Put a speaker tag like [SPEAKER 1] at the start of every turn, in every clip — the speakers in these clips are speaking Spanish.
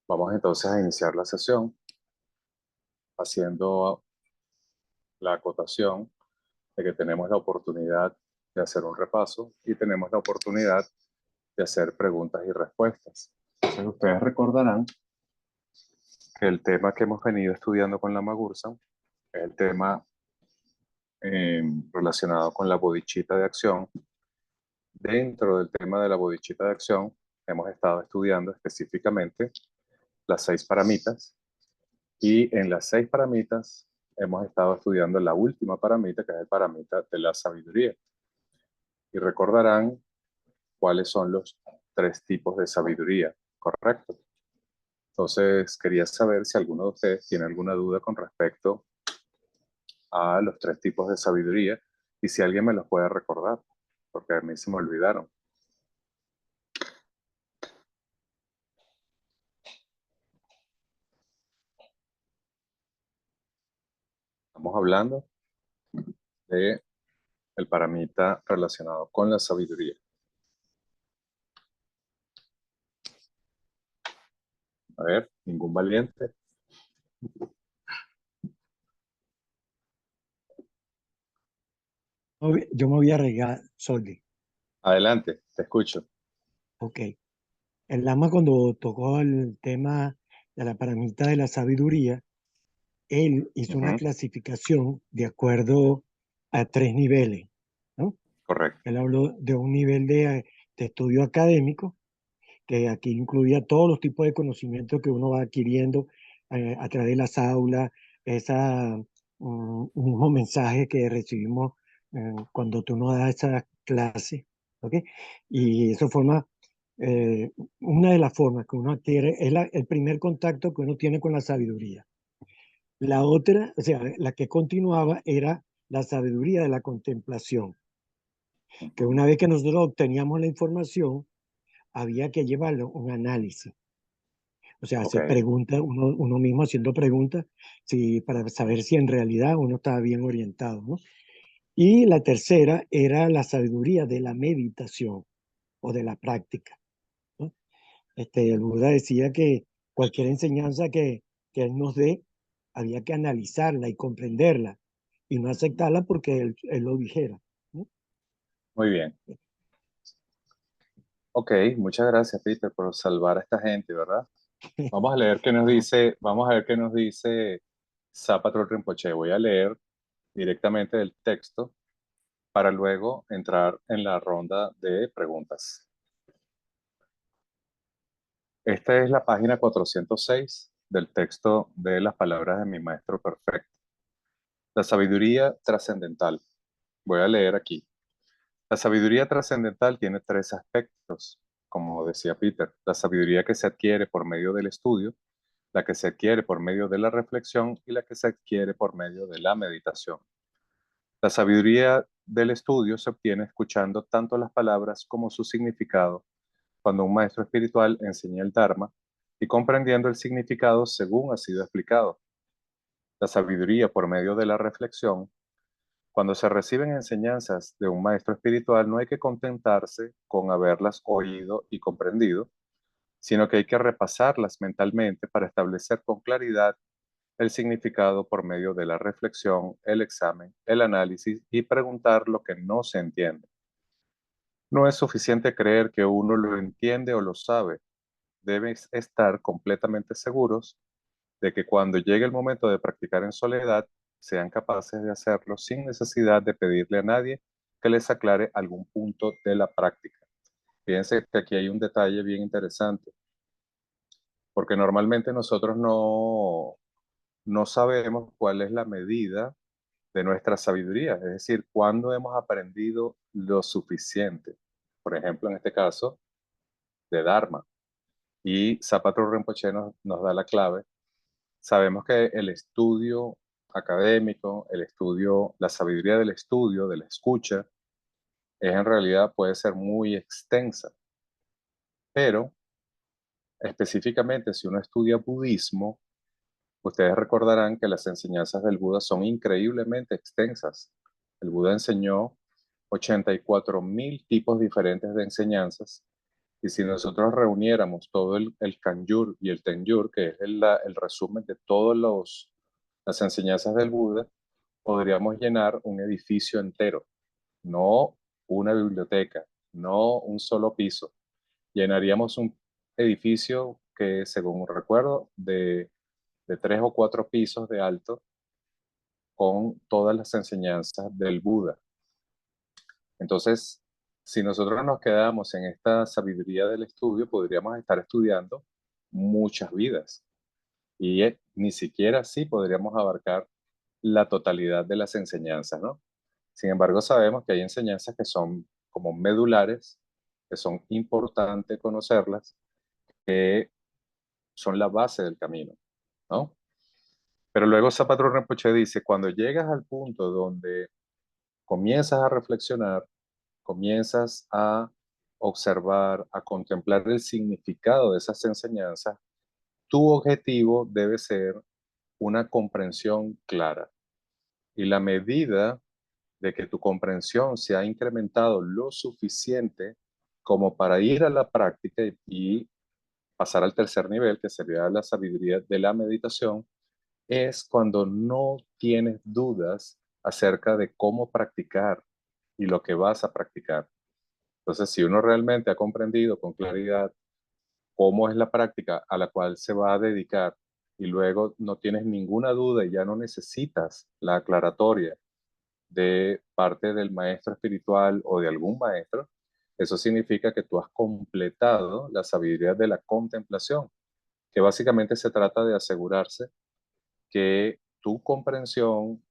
[SPEAKER 1] Vamos entonces a iniciar la sesión haciendo la acotación de que tenemos la oportunidad de hacer un repaso y tenemos la oportunidad de hacer preguntas y respuestas. Entonces ustedes recordarán que el tema que hemos venido estudiando con la Magursan es el tema relacionado con la bodichita de acción. Dentro del tema de la bodichita de acción hemos estado estudiando específicamente las 6 paramitas. Y en las 6 paramitas hemos estado estudiando la última paramita, que es el paramita de la sabiduría. Y recordarán cuáles son los 3 tipos de sabiduría, ¿correcto? Entonces, quería saber si alguno de ustedes tiene alguna duda con respecto a los 3 tipos de sabiduría y si alguien me los puede recordar, porque a mí se me olvidaron. Estamos hablando de el paramita relacionado con la sabiduría. A ver, ningún valiente.
[SPEAKER 2] Yo me voy a arriesgar, Soldi.
[SPEAKER 1] Adelante, te escucho.
[SPEAKER 2] Ok. El Lama cuando tocó el tema de la paramita de la sabiduría, él hizo una
[SPEAKER 1] Ujú,
[SPEAKER 2] clasificación de acuerdo a 3 niveles, ¿no?
[SPEAKER 1] correcto.
[SPEAKER 2] Él habló de un nivel de estudio académico, que aquí incluía todos los tipos de conocimientos que uno va adquiriendo a través de las aulas, esa mismo mensaje que recibimos cuando tú nos das esa clase, ¿ok? Y eso forma, eh, una de las formas que uno adquiere, es el primer contacto que uno tiene con la sabiduría. La otra, o sea, la que continuaba era la sabiduría de la contemplación, que
[SPEAKER 1] Ujú.
[SPEAKER 2] una vez que nosotros obteníamos la información, había que llevarlo a un análisis. O sea,
[SPEAKER 1] Ok,
[SPEAKER 2] hacer preguntas, uno mismo haciendo preguntas, para saber si en realidad uno estaba bien orientado, ¿no? Y la tercera era la sabiduría de la meditación o de la práctica, ¿no? El Buda decía que cualquier enseñanza que él nos dé, había que analizarla y comprenderla y no aceptarla porque él lo dijera, ¿no?
[SPEAKER 1] muy bien. Ok, muchas gracias, Peter, por salvar a esta gente, ¿verdad? Vamos a leer qué nos
[SPEAKER 2] Ah,
[SPEAKER 1] dice, vamos a ver qué nos dice Zapatrol Rinpoche. Voy a leer directamente del texto para luego entrar en la ronda de preguntas. Esta es la página 406 del texto de las palabras de mi maestro perfecto. La sabiduría trascendental. Voy a leer aquí. La sabiduría trascendental tiene 3 aspectos, como decía Peter. La sabiduría que se adquiere por medio del estudio, la que se adquiere por medio de la reflexión y la que se adquiere por medio de la meditación. La sabiduría del estudio se obtiene escuchando tanto las palabras como su significado cuando un maestro espiritual enseña el Dharma y comprendiendo el significado según ha sido explicado. La sabiduría por medio de la reflexión. Cuando se reciben enseñanzas de un maestro espiritual, no hay que contentarse con haberlas oído y comprendido, sino que hay que repasarlas mentalmente para establecer con claridad el significado por medio de la reflexión, el examen, el análisis y preguntar lo que no se entiende. No es suficiente creer que uno lo entiende o lo sabe. Deben estar completamente seguros de que cuando llegue el momento de practicar en soledad, sean capaces de hacerlo sin necesidad de pedirle a nadie que les aclare algún punto de la práctica. Fíjense que aquí hay un detalle bien interesante, porque normalmente nosotros no sabemos cuál es la medida de nuestra sabiduría, es decir, cuándo hemos aprendido lo suficiente. Por ejemplo, en este caso, de Dharma. Y Zapato Rinpoche nos da la clave. Sabemos que el estudio académico, el estudio, la sabiduría del estudio, de la escucha, es en realidad puede ser muy extensa, pero específicamente si uno estudia budismo, ustedes recordarán que las enseñanzas del Buda son increíblemente extensas. El Buda enseñó 84.000 tipos diferentes de enseñanzas Y si nosotros reuniéramos todo el Kangyur y el Tengyur, que es el resumen de todas las enseñanzas del Buda, podríamos llenar un edificio entero, no una biblioteca, no un solo piso. Llenaríamos un edificio que, según recuerdo, de 3 o 4 pisos de alto con todas las enseñanzas del Buda. Entonces, si nosotros nos quedamos en esta sabiduría del estudio, podríamos estar estudiando muchas vidas y ni siquiera así podríamos abarcar la totalidad de las enseñanzas, ¿no? Sin embargo, sabemos que hay enseñanzas que son como medulares, que son importantes conocerlas, que son la base del camino, ¿no? Pero luego Zapatero Rinpoche dice, cuando llegas al punto donde comienzas a reflexionar, comienzas a observar, a contemplar el significado de esas enseñanzas, tu objetivo debe ser una comprensión clara. Y la medida de que tu comprensión se ha incrementado lo suficiente como para ir a la práctica y pasar al tercer nivel, que sería la sabiduría de la meditación, es cuando no tienes dudas acerca de cómo practicar y lo que vas a practicar. Entonces, si uno realmente ha comprendido con claridad cómo es la práctica a la cual se va a dedicar y luego no tienes ninguna duda y ya no necesitas la aclaratoria de parte del maestro espiritual o de algún maestro, eso significa que tú has completado la sabiduría de la contemplación, que básicamente se trata de asegurarse que tu comprensión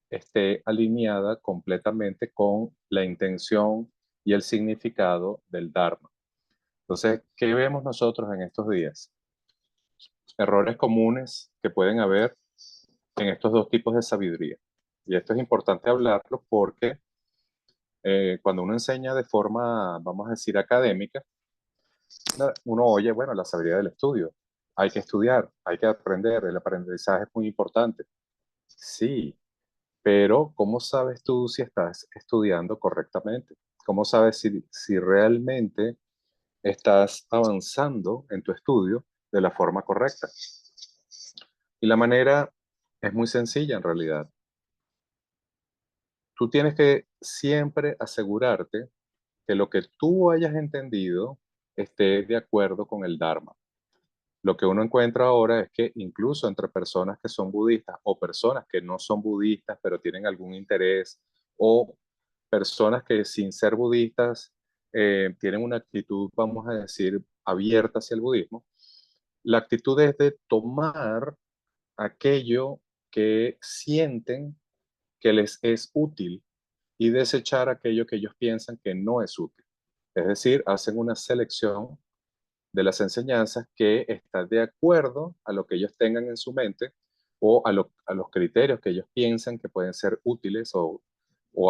[SPEAKER 1] esté alineada completamente con la intención y el significado del Dharma. Entonces, ¿qué vemos nosotros en estos días? Errores comunes que pueden haber en estos dos tipos de sabiduría. Y esto es importante hablarlo porque cuando uno enseña de forma, vamos a decir, académica, uno oye, bueno, la sabiduría del estudio. Hay que estudiar, hay que aprender, el aprendizaje es muy importante. Sí, pero ¿cómo sabes tú si estás estudiando correctamente? ¿Cómo sabes si realmente estás avanzando en tu estudio de la forma correcta? Y la manera es muy sencilla en realidad. Tú tienes que siempre asegurarte que lo que tú hayas entendido esté de acuerdo con el Dharma. Lo que uno encuentra ahora es que incluso entre personas que son budistas o personas que no son budistas pero tienen algún interés o personas que sin ser budistas tienen una actitud, vamos a decir, abierta hacia el budismo, la actitud es de tomar aquello que sienten que les es útil y desechar aquello que ellos piensan que no es útil. Es decir, hacen una selección de las enseñanzas que está de acuerdo a lo que ellos tengan en su mente o a los criterios que ellos piensan que pueden ser útiles o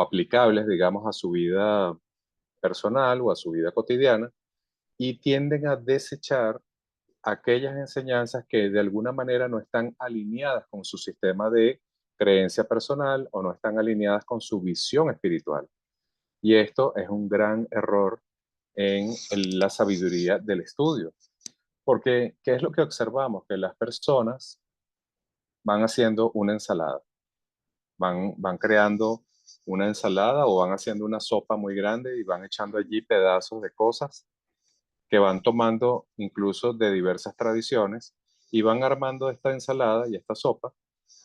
[SPEAKER 1] aplicables, digamos, a su vida personal o a su vida cotidiana, y tienden a desechar aquellas enseñanzas que de alguna manera no están alineadas con su sistema de creencia personal o no están alineadas con su visión espiritual. Y esto es un gran error en la sabiduría del estudio. Porque, ¿qué es lo que observamos? Que las personas van haciendo una ensalada, van creando una ensalada o van haciendo una sopa muy grande y van echando allí pedazos de cosas que van tomando incluso de diversas tradiciones y van armando esta ensalada y esta sopa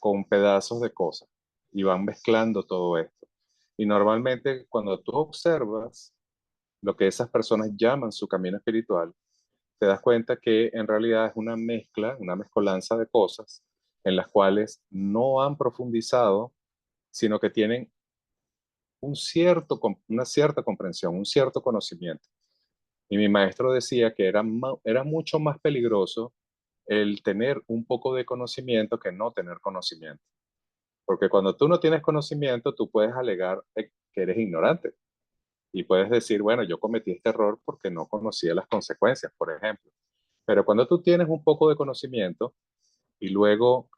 [SPEAKER 1] con pedazos de cosas y van mezclando todo esto. Y normalmente cuando tú observas lo que esas personas llaman su camino espiritual, te das cuenta que en realidad es una mezcla, una mezcolanza de cosas en las cuales no han profundizado, sino que tienen una cierta comprensión, un cierto conocimiento. Y mi maestro decía que era mucho más peligroso el tener un poco de conocimiento que no tener conocimiento. Porque cuando tú no tienes conocimiento, tú puedes alegar que eres ignorante y puedes decir, bueno, yo cometí este error porque no conocía las consecuencias, por ejemplo. Pero cuando tú tienes un poco de conocimiento y luego,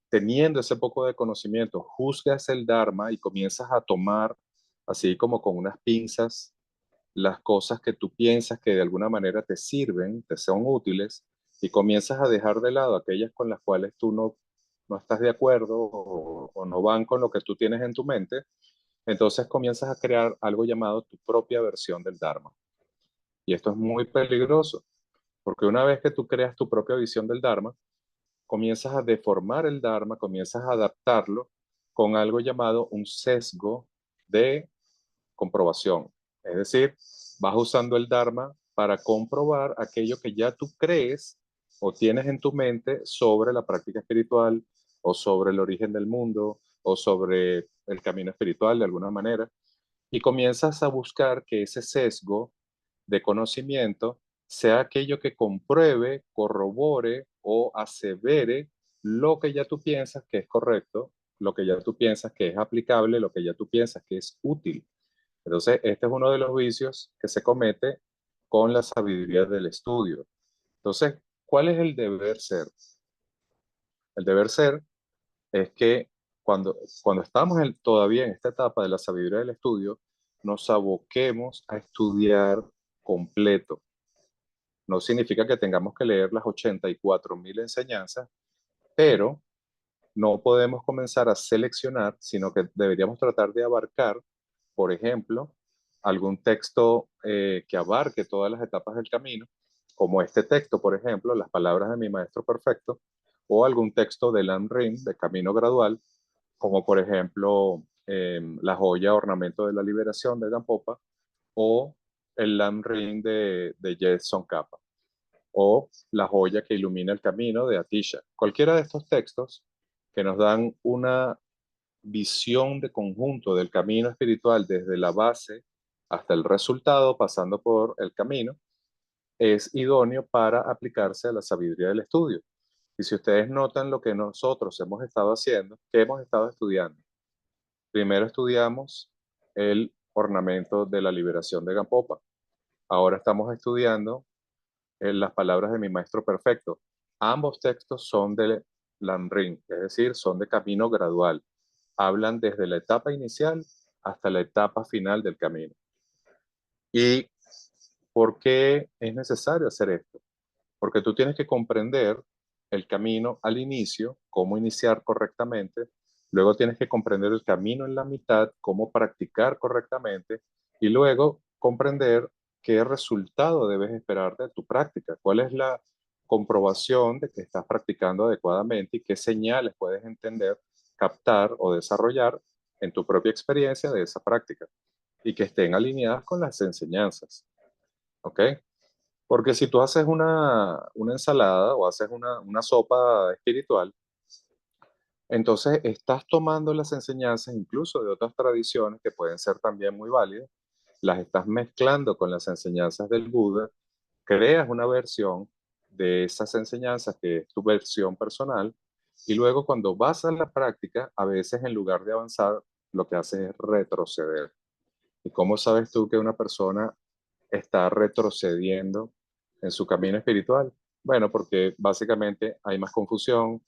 [SPEAKER 1] teniendo ese poco de conocimiento, juzgas el Dharma y comienzas a tomar, así como con unas pinzas, las cosas que tú piensas que de alguna manera te sirven, te son útiles, y comienzas a dejar de lado aquellas con las cuales tú no estás de acuerdo o no van con lo que tú tienes en tu mente, entonces comienzas a crear algo llamado tu propia versión del Dharma. Y esto es muy peligroso, porque una vez que tú creas tu propia visión del Dharma, comienzas a deformar el Dharma, comienzas a adaptarlo con algo llamado un sesgo de comprobación. Es decir, vas usando el Dharma para comprobar aquello que ya tú crees o tienes en tu mente sobre la práctica espiritual o sobre el origen del mundo o sobre el camino espiritual de alguna manera. Y comienzas a buscar que ese sesgo de conocimiento sea aquello que compruebe, corrobore o asevere lo que ya tú piensas que es correcto, lo que ya tú piensas que es aplicable, lo que ya tú piensas que es útil. Entonces, este es uno de los vicios que se comete con la sabiduría del estudio. Entonces, ¿cuál es el deber ser? El deber ser es que cuando estamos todavía en esta etapa de la sabiduría del estudio, nos aboquemos a estudiar completo. No significa que tengamos que leer las 84.000 enseñanzas, pero no podemos comenzar a seleccionar, sino que deberíamos tratar de abarcar, por ejemplo, algún texto que abarque todas las etapas del camino, como este texto, por ejemplo, Las palabras de mi maestro perfecto, o algún texto de Lam Rim, de Camino Gradual, como por ejemplo La joya ornamento de la liberación de Gampopa, o el Lam Rim de Jetson Kappa, o La joya que ilumina el camino de Atisha. Cualquiera de estos textos que nos dan una visión de conjunto del camino espiritual desde la base hasta el resultado, pasando por el camino, es idóneo para aplicarse a la sabiduría del estudio. Y si ustedes notan lo que nosotros hemos estado haciendo, ¿qué hemos estado estudiando? Primero estudiamos el ornamento de la liberación de Gampopa. Ahora estamos estudiando las palabras de mi maestro perfecto. Ambos textos son de Lamrim, es decir, son de camino gradual. Hablan desde la etapa inicial hasta la etapa final del camino. ¿Y por qué es necesario hacer esto? Porque tú tienes que comprender el camino al inicio, cómo iniciar correctamente, luego tienes que comprender el camino en la mitad, cómo practicar correctamente, y luego comprender qué resultado debes esperar de tu práctica, cuál es la comprobación de que estás practicando adecuadamente y qué señales puedes entender, captar o desarrollar en tu propia experiencia de esa práctica y que estén alineadas con las enseñanzas. ¿Ok? Porque si tú haces una ensalada o haces una sopa espiritual, entonces estás tomando las enseñanzas incluso de otras tradiciones que pueden ser también muy válidas, las estás mezclando con las enseñanzas del Buda, creas una versión de esas enseñanzas que es tu versión personal, y luego cuando vas a la práctica, a veces en lugar de avanzar, lo que haces es retroceder. ¿Y cómo sabes tú que una persona está retrocediendo en su camino espiritual? Bueno, porque básicamente hay más confusión,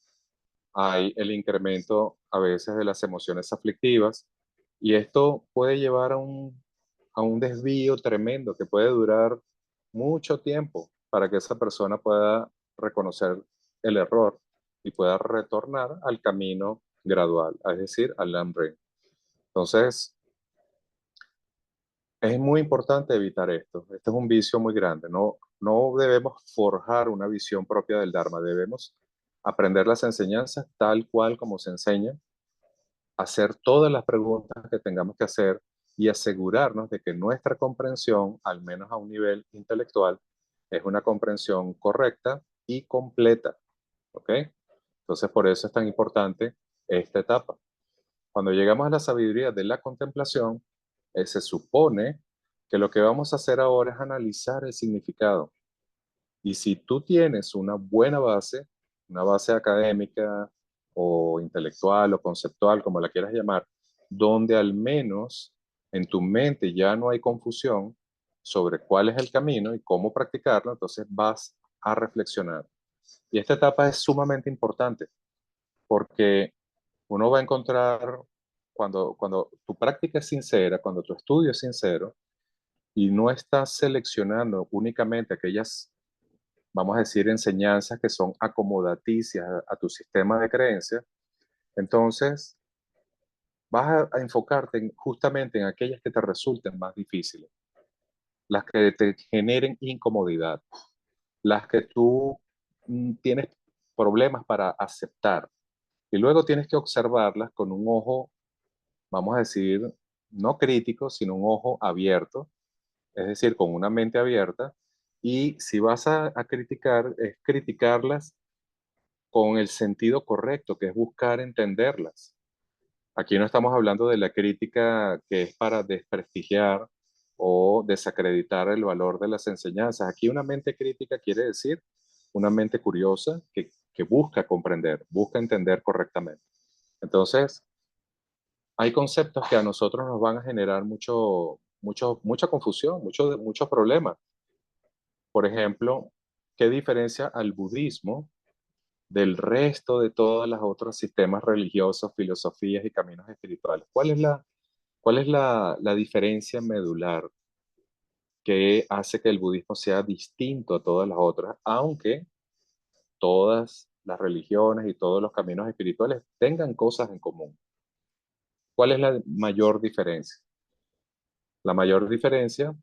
[SPEAKER 1] hay el incremento a veces de las emociones aflictivas, y esto puede llevar a un desvío tremendo que puede durar mucho tiempo para que esa persona pueda reconocer el error y pueda retornar al camino gradual, es decir, al Lamrim. Entonces, es muy importante evitar esto. Este es un vicio muy grande. No debemos forjar una visión propia del Dharma. Debemos aprender las enseñanzas tal cual como se enseñan, hacer todas las preguntas que tengamos que hacer y asegurarnos de que nuestra comprensión, al menos a un nivel intelectual, es una comprensión correcta y completa. ¿Ok? Entonces, por eso es tan importante esta etapa. Cuando llegamos a la sabiduría de la contemplación, se supone que lo que vamos a hacer ahora es analizar el significado. Y si tú tienes una base académica o intelectual o conceptual, como la quieras llamar, donde al menos en tu mente ya no hay confusión sobre cuál es el camino y cómo practicarlo, entonces vas a reflexionar. Y esta etapa es sumamente importante porque uno va a encontrar, cuando tu práctica es sincera, cuando tu estudio es sincero, y no estás seleccionando únicamente aquellas, vamos a decir, enseñanzas que son acomodaticias a tu sistema de creencias, entonces vas a enfocarte justamente en aquellas que te resulten más difíciles, las que te generen incomodidad, las que tú tienes problemas para aceptar. Y luego tienes que observarlas con un ojo, vamos a decir, no crítico, sino un ojo abierto, es decir, con una mente abierta. Y si vas a criticar, es criticarlas con el sentido correcto, que es buscar entenderlas. Aquí no estamos hablando de la crítica que es para desprestigiar o desacreditar el valor de las enseñanzas. Aquí una mente crítica quiere decir una mente curiosa que busca comprender, busca entender correctamente. Entonces, hay conceptos que a nosotros nos van a generar mucha confusión, muchos problemas. Por ejemplo, ¿qué diferencia al budismo del resto de todos los otros sistemas religiosos, filosofías y caminos espirituales? ¿Cuál es la diferencia medular que hace que el budismo sea distinto a todas las otras, aunque todas las religiones y todos los caminos espirituales tengan cosas en común? ¿Cuál es la mayor diferencia? La mayor diferencia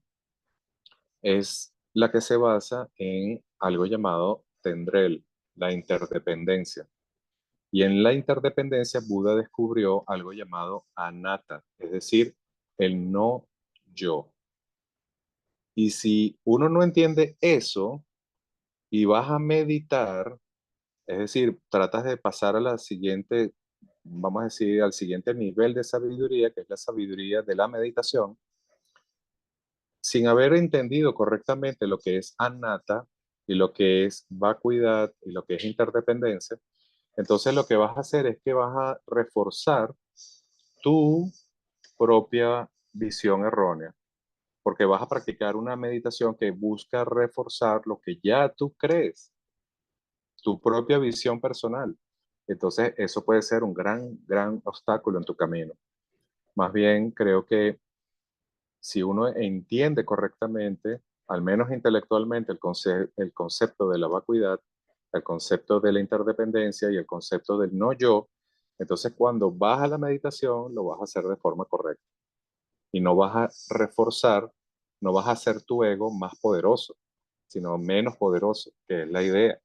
[SPEAKER 1] es la que se basa en algo llamado tendrel, la interdependencia. Y en la interdependencia, Buda descubrió algo llamado anatta, es decir, el no yo. Y si uno no entiende eso y vas a meditar, es decir, tratas de pasar a la siguiente, vamos a decir, al siguiente nivel de sabiduría, que es la sabiduría de la meditación, sin haber entendido correctamente lo que es anatta y lo que es vacuidad y lo que es interdependencia, entonces lo que vas a hacer es que vas a reforzar tu propia visión errónea, porque vas a practicar una meditación que busca reforzar lo que ya tú crees, tu propia visión personal. Entonces, eso puede ser un gran obstáculo en tu camino. Más bien, creo que si uno entiende correctamente, al menos intelectualmente, el concepto de la vacuidad, el concepto de la interdependencia y el concepto del no yo, entonces cuando vas a la meditación lo vas a hacer de forma correcta y no vas a reforzar, no vas a hacer tu ego más poderoso, sino menos poderoso, que es la idea.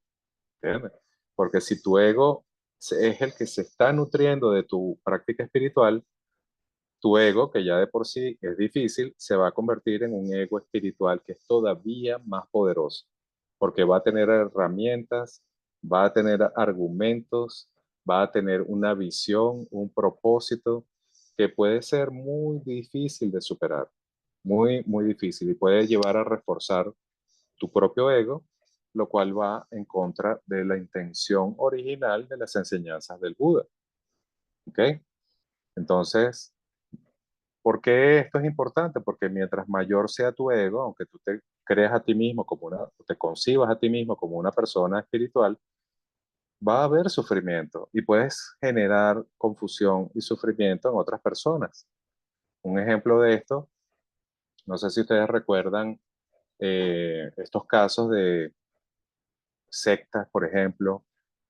[SPEAKER 1] ¿Entiendes? Porque si tu ego es el que se está nutriendo de tu práctica espiritual, tu ego, que ya de por sí es difícil, se va a convertir en un ego espiritual que es todavía más poderoso, porque va a tener herramientas, va a tener argumentos, va a tener una visión, un propósito que puede ser muy difícil de superar, muy difícil y puede llevar a reforzar tu propio ego, lo cual va en contra de la intención original de las enseñanzas del Buda. ¿Ok? Entonces, ¿por qué esto es importante? Porque mientras mayor sea tu ego, aunque tú te creas a ti mismo como te concibas a ti mismo como una persona espiritual, va a haber sufrimiento y puedes generar confusión y sufrimiento en otras personas. Un ejemplo de esto, no sé si ustedes recuerdan estos casos de sectas, por ejemplo,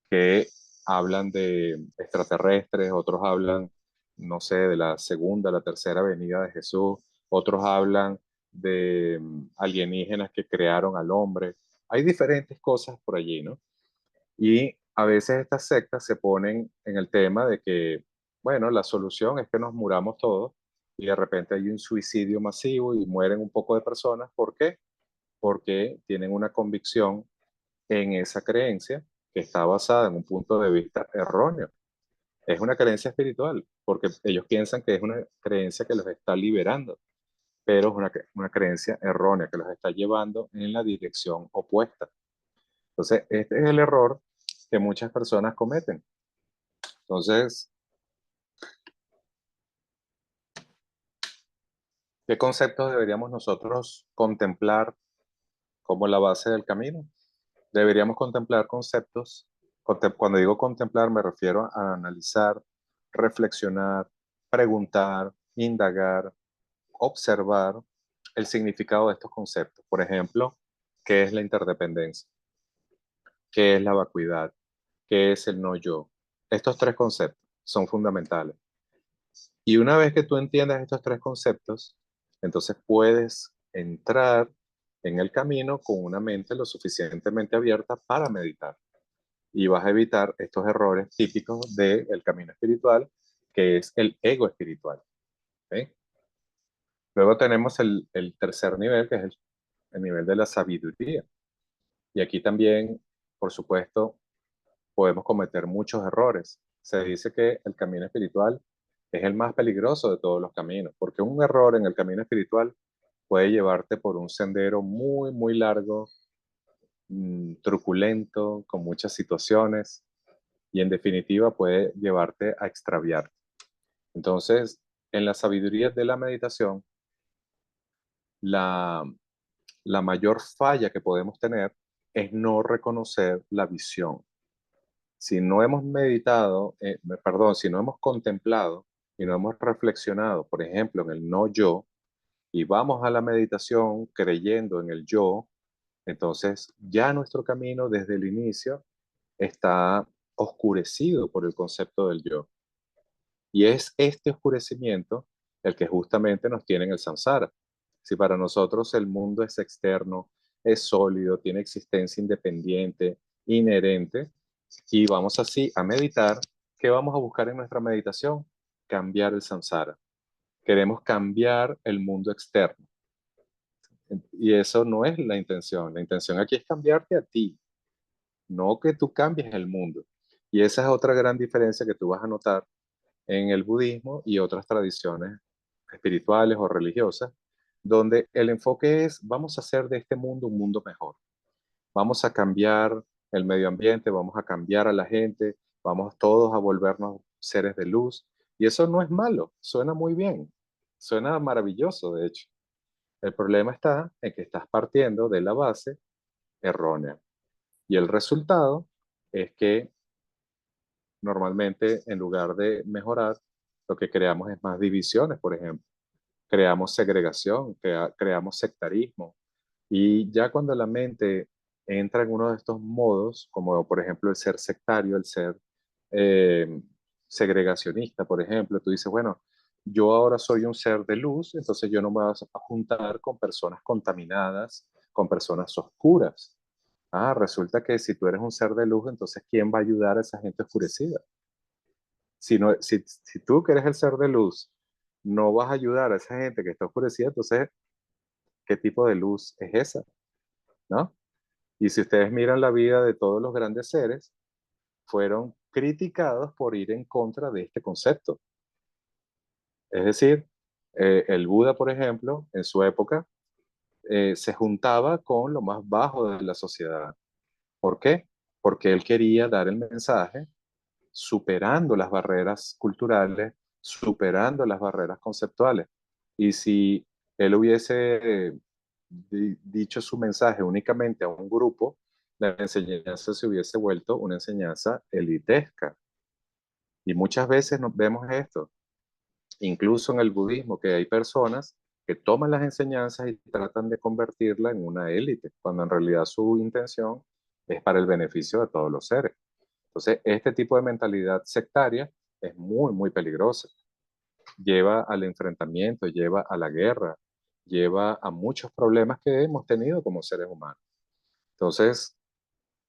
[SPEAKER 1] que hablan de extraterrestres, otros hablan, no sé, de la segunda, la tercera venida de Jesús, otros hablan de alienígenas que crearon al hombre. Hay diferentes cosas por allí, ¿no? Y a veces estas sectas se ponen en el tema de que, bueno, la solución es que nos muramos todos y de repente hay un suicidio masivo y mueren un poco de personas. ¿Por qué? Porque tienen una convicción en esa creencia que está basada en un punto de vista erróneo. Es una creencia espiritual, porque ellos piensan que es una creencia que los está liberando, pero es una creencia errónea que los está llevando en la dirección opuesta. Entonces, este es el error que muchas personas cometen. Entonces, ¿qué conceptos deberíamos nosotros contemplar como la base del camino? Deberíamos contemplar conceptos. Cuando digo contemplar, me refiero a analizar, reflexionar, preguntar, indagar, observar el significado de estos conceptos. Por ejemplo, ¿qué es la interdependencia? ¿Qué es la vacuidad? ¿Qué es el no yo? Estos tres conceptos son fundamentales. Y una vez que tú entiendas estos tres conceptos, entonces puedes entrar en el camino con una mente lo suficientemente abierta para meditar. Y vas a evitar estos errores típicos del camino espiritual, que es el ego espiritual. ¿Ok? Luego tenemos el tercer nivel, que es el nivel de la sabiduría. Y aquí también, por supuesto, podemos cometer muchos errores. Se dice que el camino espiritual es el más peligroso de todos los caminos, porque un error en el camino espiritual puede llevarte por un sendero muy, muy largo, truculento, con muchas situaciones, y en definitiva puede llevarte a extraviarte. Entonces, en la sabiduría de la meditación, la, la mayor falla que podemos tener es no reconocer la visión. Si no hemos meditado, perdón, si no hemos contemplado y no hemos reflexionado, por ejemplo, en el no yo, y vamos a la meditación creyendo en el yo, entonces ya nuestro camino desde el inicio está oscurecido por el concepto del yo. Y es este oscurecimiento el que justamente nos tiene en el samsara. Si para nosotros el mundo es externo, es sólido, tiene existencia independiente, inherente, y vamos así a meditar, ¿qué vamos a buscar en nuestra meditación? Cambiar el samsara. Queremos cambiar el mundo externo. Y eso no es la intención. La intención aquí es cambiarte a ti, no que tú cambies el mundo. Y esa es otra gran diferencia que tú vas a notar en el budismo y otras tradiciones espirituales o religiosas, donde el enfoque es, vamos a hacer de este mundo un mundo mejor. Vamos a cambiar el medio ambiente, vamos a cambiar a la gente, vamos todos a volvernos seres de luz. Y eso no es malo, suena muy bien, suena maravilloso, de hecho. El problema está en que estás partiendo de la base errónea. Y el resultado es que normalmente en lugar de mejorar, lo que creamos es más divisiones, por ejemplo. Creamos segregación, creamos sectarismo. Y ya cuando la mente entra en uno de estos modos, como por ejemplo el ser sectario, el ser eh, segregacionista, por ejemplo, tú dices, bueno, yo ahora soy un ser de luz, entonces yo no me voy a juntar con personas contaminadas, con personas oscuras. Ah, resulta que si tú eres un ser de luz, entonces ¿quién va a ayudar a esa gente oscurecida? Si, no, si tú que eres el ser de luz no vas a ayudar a esa gente que está oscurecida, entonces, ¿qué tipo de luz es esa? ¿No? Y si ustedes miran la vida de todos los grandes seres, fueron criticados por ir en contra de este concepto. Es decir, el Buda, por ejemplo, en su época, se juntaba con lo más bajo de la sociedad. ¿Por qué? Porque él quería dar el mensaje superando las barreras culturales, superando las barreras conceptuales. Y si él hubiese dicho su mensaje únicamente a un grupo, la enseñanza se hubiese vuelto una enseñanza elitesca. Y muchas veces vemos esto, incluso en el budismo, que hay personas que toman las enseñanzas y tratan de convertirla en una élite, cuando en realidad su intención es para el beneficio de todos los seres. Entonces, este tipo de mentalidad sectaria es muy, muy peligrosa. Lleva al enfrentamiento, lleva a la guerra, lleva a muchos problemas que hemos tenido como seres humanos. Entonces,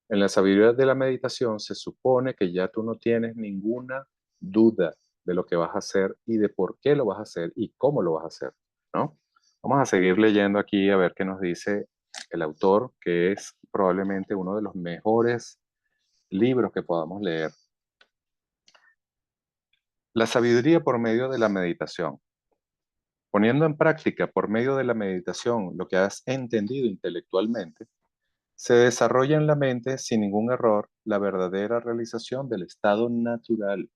[SPEAKER 1] en la sabiduría de la meditación se supone que ya tú no tienes ninguna duda de lo que vas a hacer y de por qué lo vas a hacer y cómo lo vas a hacer, ¿no? Vamos a seguir leyendo aquí a ver qué nos dice el autor, que es probablemente uno de los mejores libros que podamos leer. La sabiduría por medio de la meditación. Poniendo en práctica por medio de la meditación lo que has entendido intelectualmente, se desarrolla en la mente sin ningún error la verdadera realización del estado natural.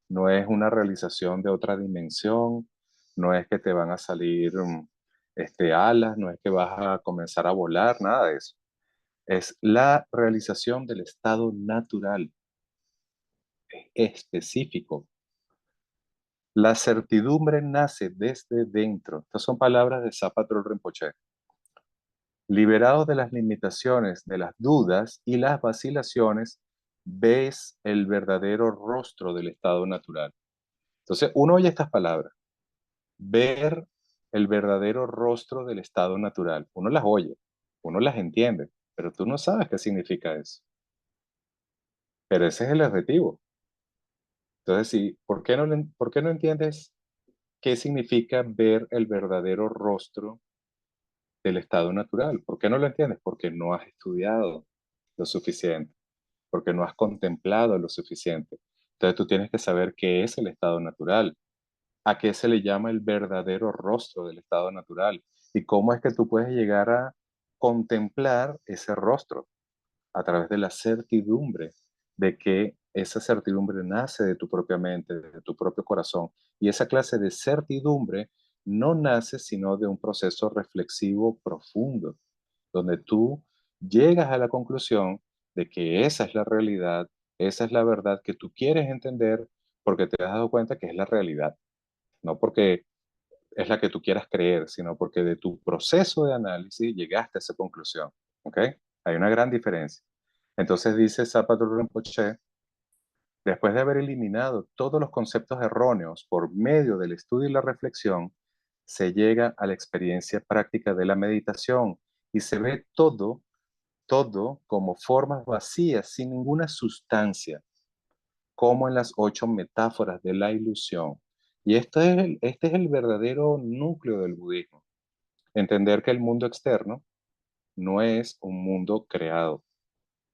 [SPEAKER 1] No es una realización de otra dimensión, no es que te van a salir alas, no es que vas a comenzar a volar, nada de eso. Es la realización del estado natural, específico. La certidumbre nace desde dentro. Estas son palabras de Zapatrol Rinpoche. Liberados de las limitaciones, de las dudas y las vacilaciones, ves el verdadero rostro del estado natural. Entonces, uno oye estas palabras, ver el verdadero rostro del estado natural. Uno las oye, uno las entiende, pero tú no sabes qué significa eso. Pero ese es el objetivo. Entonces, sí, ¿por qué no entiendes qué significa ver el verdadero rostro del estado natural? ¿Por qué no lo entiendes? Porque no has estudiado lo suficiente, porque no has contemplado lo suficiente. Entonces tú tienes que saber qué es el estado natural, a qué se le llama el verdadero rostro del estado natural y cómo es que tú puedes llegar a contemplar ese rostro a través de la certidumbre de que esa certidumbre nace de tu propia mente, de tu propio corazón. Y esa clase de certidumbre no nace sino de un proceso reflexivo profundo, donde tú llegas a la conclusión de que esa es la realidad, esa es la verdad que tú quieres entender porque te has dado cuenta que es la realidad, no porque es la que tú quieras creer, sino porque de tu proceso de análisis llegaste a esa conclusión. ¿Ok? Hay una gran diferencia. Entonces dice Zapato Rinpoche, después de haber eliminado todos los conceptos erróneos por medio del estudio y la reflexión, se llega a la experiencia práctica de la meditación y se ve todo como formas vacías sin ninguna sustancia, como en las 8 metáforas de la ilusión. Y este es el verdadero núcleo del budismo. Entender que el mundo externo no es un mundo creado,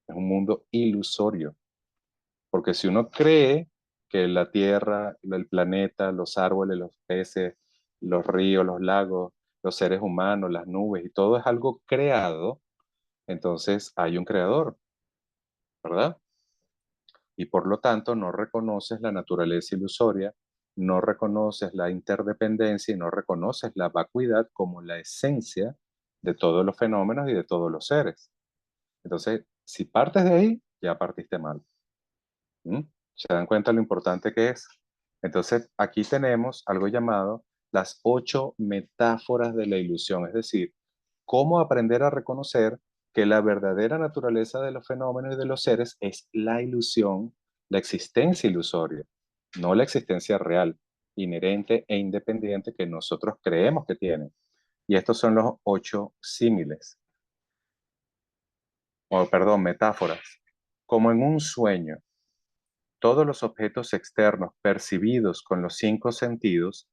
[SPEAKER 1] es un mundo ilusorio. Porque si uno cree que la Tierra, el planeta, los árboles, los peces, los ríos, los lagos, los seres humanos, las nubes y todo es algo creado, entonces hay un creador, ¿verdad? Y por lo tanto no reconoces la naturaleza ilusoria, no reconoces la interdependencia y no reconoces la vacuidad como la esencia de todos los fenómenos y de todos los seres. Entonces, si partes de ahí, ya partiste mal. ¿Mm? ¿Se dan cuenta lo importante que es? Entonces, aquí tenemos algo llamado las 8 metáforas de la ilusión, es decir, cómo aprender a reconocer que la verdadera naturaleza de los fenómenos y de los seres es la ilusión, la existencia ilusoria, no la existencia real, inherente e independiente que nosotros creemos que tienen. Y estos son los 8 símiles, o perdón, metáforas. Como en un sueño, todos los objetos externos percibidos con los 5 sentidos,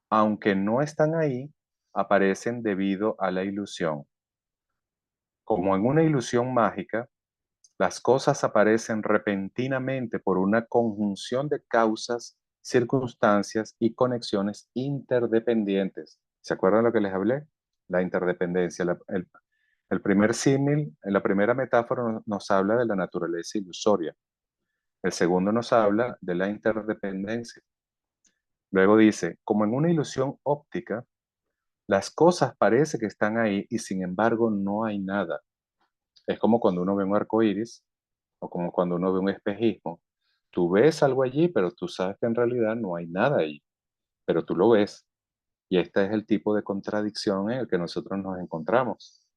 [SPEAKER 1] aunque no están ahí, aparecen debido a la ilusión. Como en una ilusión mágica, las cosas aparecen repentinamente por una conjunción de causas, circunstancias y conexiones interdependientes. ¿Se acuerdan lo que les hablé? La interdependencia. El primer símil, en la primera metáfora nos habla de la naturaleza ilusoria. El segundo nos habla de la interdependencia. Luego dice, como en una ilusión óptica, las cosas parece que están ahí y sin embargo no hay nada. Es como cuando uno ve un arco iris o como cuando uno ve un espejismo. Tú ves algo allí, pero tú sabes que en realidad no hay nada allí, pero tú lo ves. Y este es el tipo de contradicción en el que nosotros nos encontramos.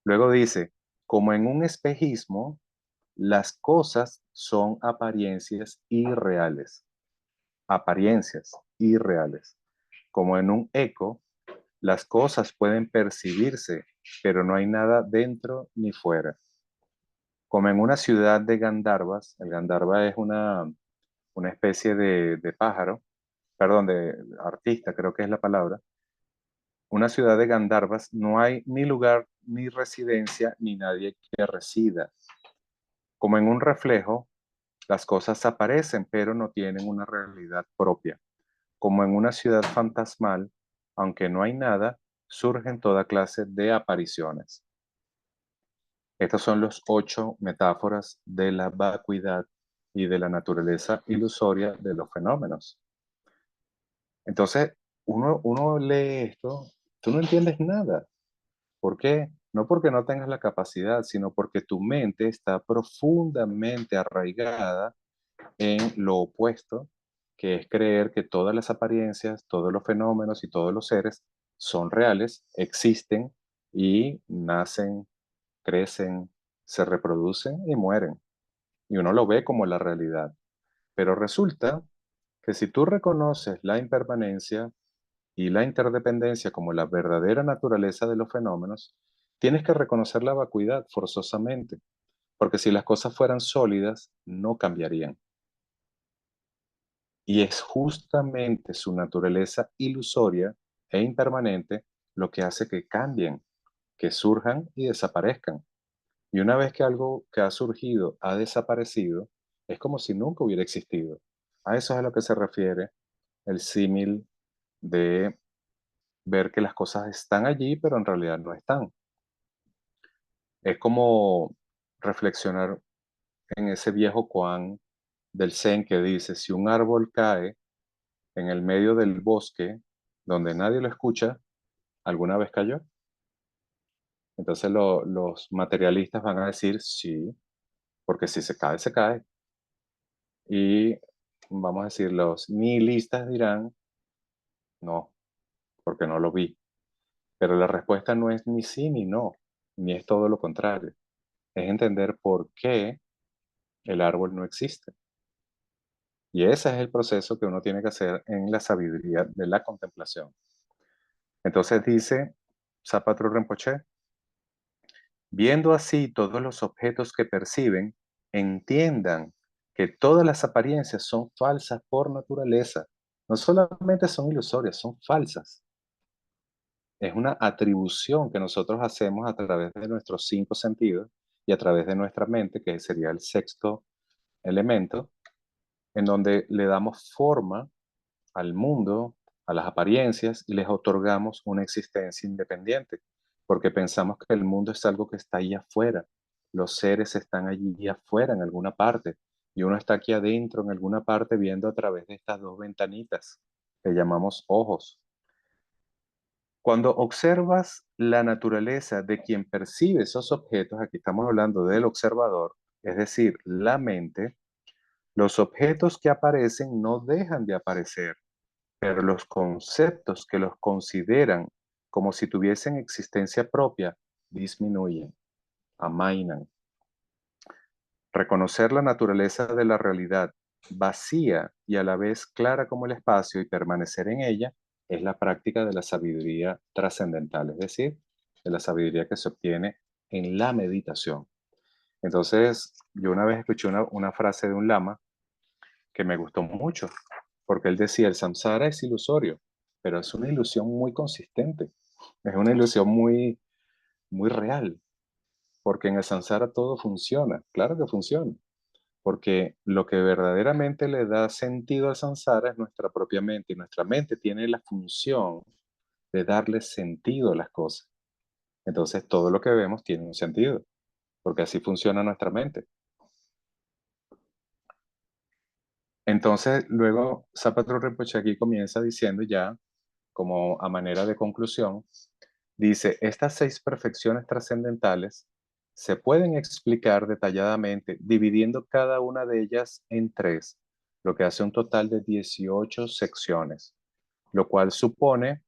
[SPEAKER 1] Luego dice, como en un espejismo, las cosas son apariencias irreales. Apariencias irreales. Como en un eco, las cosas pueden percibirse, pero no hay nada dentro ni fuera. Como en una ciudad de Gandharvas, el Gandharva es una especie de pájaro, perdón, de artista, creo que es la palabra. Una ciudad de Gandharvas no hay ni lugar, ni residencia, ni nadie que resida. Como en un reflejo, las cosas aparecen, pero no tienen una realidad propia. Como en una ciudad fantasmal, aunque no hay nada, surgen toda clase de apariciones. Estas son las 8 metáforas de la vacuidad y de la naturaleza ilusoria de los fenómenos. Entonces, uno lee esto, tú no entiendes nada. ¿Por qué? No porque no tengas la capacidad, sino porque tu mente está profundamente arraigada en lo opuesto que es creer que todas las apariencias, todos los fenómenos y todos los seres son reales, existen y nacen, crecen, se reproducen y mueren. Y uno lo ve como la realidad. Pero resulta que si tú reconoces la impermanencia y la interdependencia como la verdadera naturaleza de los fenómenos, tienes que reconocer la vacuidad forzosamente, porque si las cosas fueran sólidas, no cambiarían. Y es justamente su naturaleza ilusoria e impermanente lo que hace que cambien, que surjan y desaparezcan. Y una vez que algo que ha surgido ha desaparecido, es como si nunca hubiera existido. A eso es a lo que se refiere el símil de ver que las cosas están allí, pero en realidad no están. Es como reflexionar en ese viejo koan del Zen que dice, si un árbol cae en el medio del bosque donde nadie lo escucha, ¿alguna vez cayó? Entonces los materialistas van a decir sí, porque si se cae, se cae. Y vamos a decir, los nihilistas dirán no, porque no lo vi. Pero la respuesta no es ni sí ni no, ni es todo lo contrario. Es entender por qué el árbol no existe. Y ese es el proceso que uno tiene que hacer en la sabiduría de la contemplación. Entonces dice Zapatro Rinpoche, viendo así todos los objetos que perciben, entiendan que todas las apariencias son falsas por naturaleza. No solamente son ilusorias, son falsas. Es una atribución que nosotros hacemos a través de nuestros cinco sentidos y a través de nuestra mente, que sería el sexto elemento, en donde le damos forma al mundo, a las apariencias y les otorgamos una existencia independiente, porque pensamos que el mundo es algo que está ahí afuera, los seres están allí afuera en alguna parte y uno está aquí adentro en alguna parte viendo a través de estas dos ventanitas que llamamos ojos. Cuando observas la naturaleza de quien percibe esos objetos, aquí estamos hablando del observador, es decir, la mente, los objetos que aparecen no dejan de aparecer, pero los conceptos que los consideran como si tuviesen existencia propia disminuyen, amainan. Reconocer la naturaleza de la realidad vacía y a la vez clara como el espacio y permanecer en ella es la práctica de la sabiduría trascendental, es decir, de la sabiduría que se obtiene en la meditación. Entonces, yo una vez escuché una frase de un lama que me gustó mucho, porque él decía, el samsara es ilusorio, pero es una ilusión muy consistente, es una ilusión muy, muy real, porque en el samsara todo funciona, claro que funciona, porque lo que verdaderamente le da sentido al samsara es nuestra propia mente, y nuestra mente tiene la función de darle sentido a las cosas. Entonces todo lo que vemos tiene un sentido, porque así funciona nuestra mente. Entonces, luego Zapatero Rinpoche aquí comienza diciendo ya, como a manera de conclusión, dice, estas seis perfecciones trascendentales se pueden explicar detalladamente dividiendo cada una de ellas en tres, lo que hace un total de 18 secciones, lo cual supone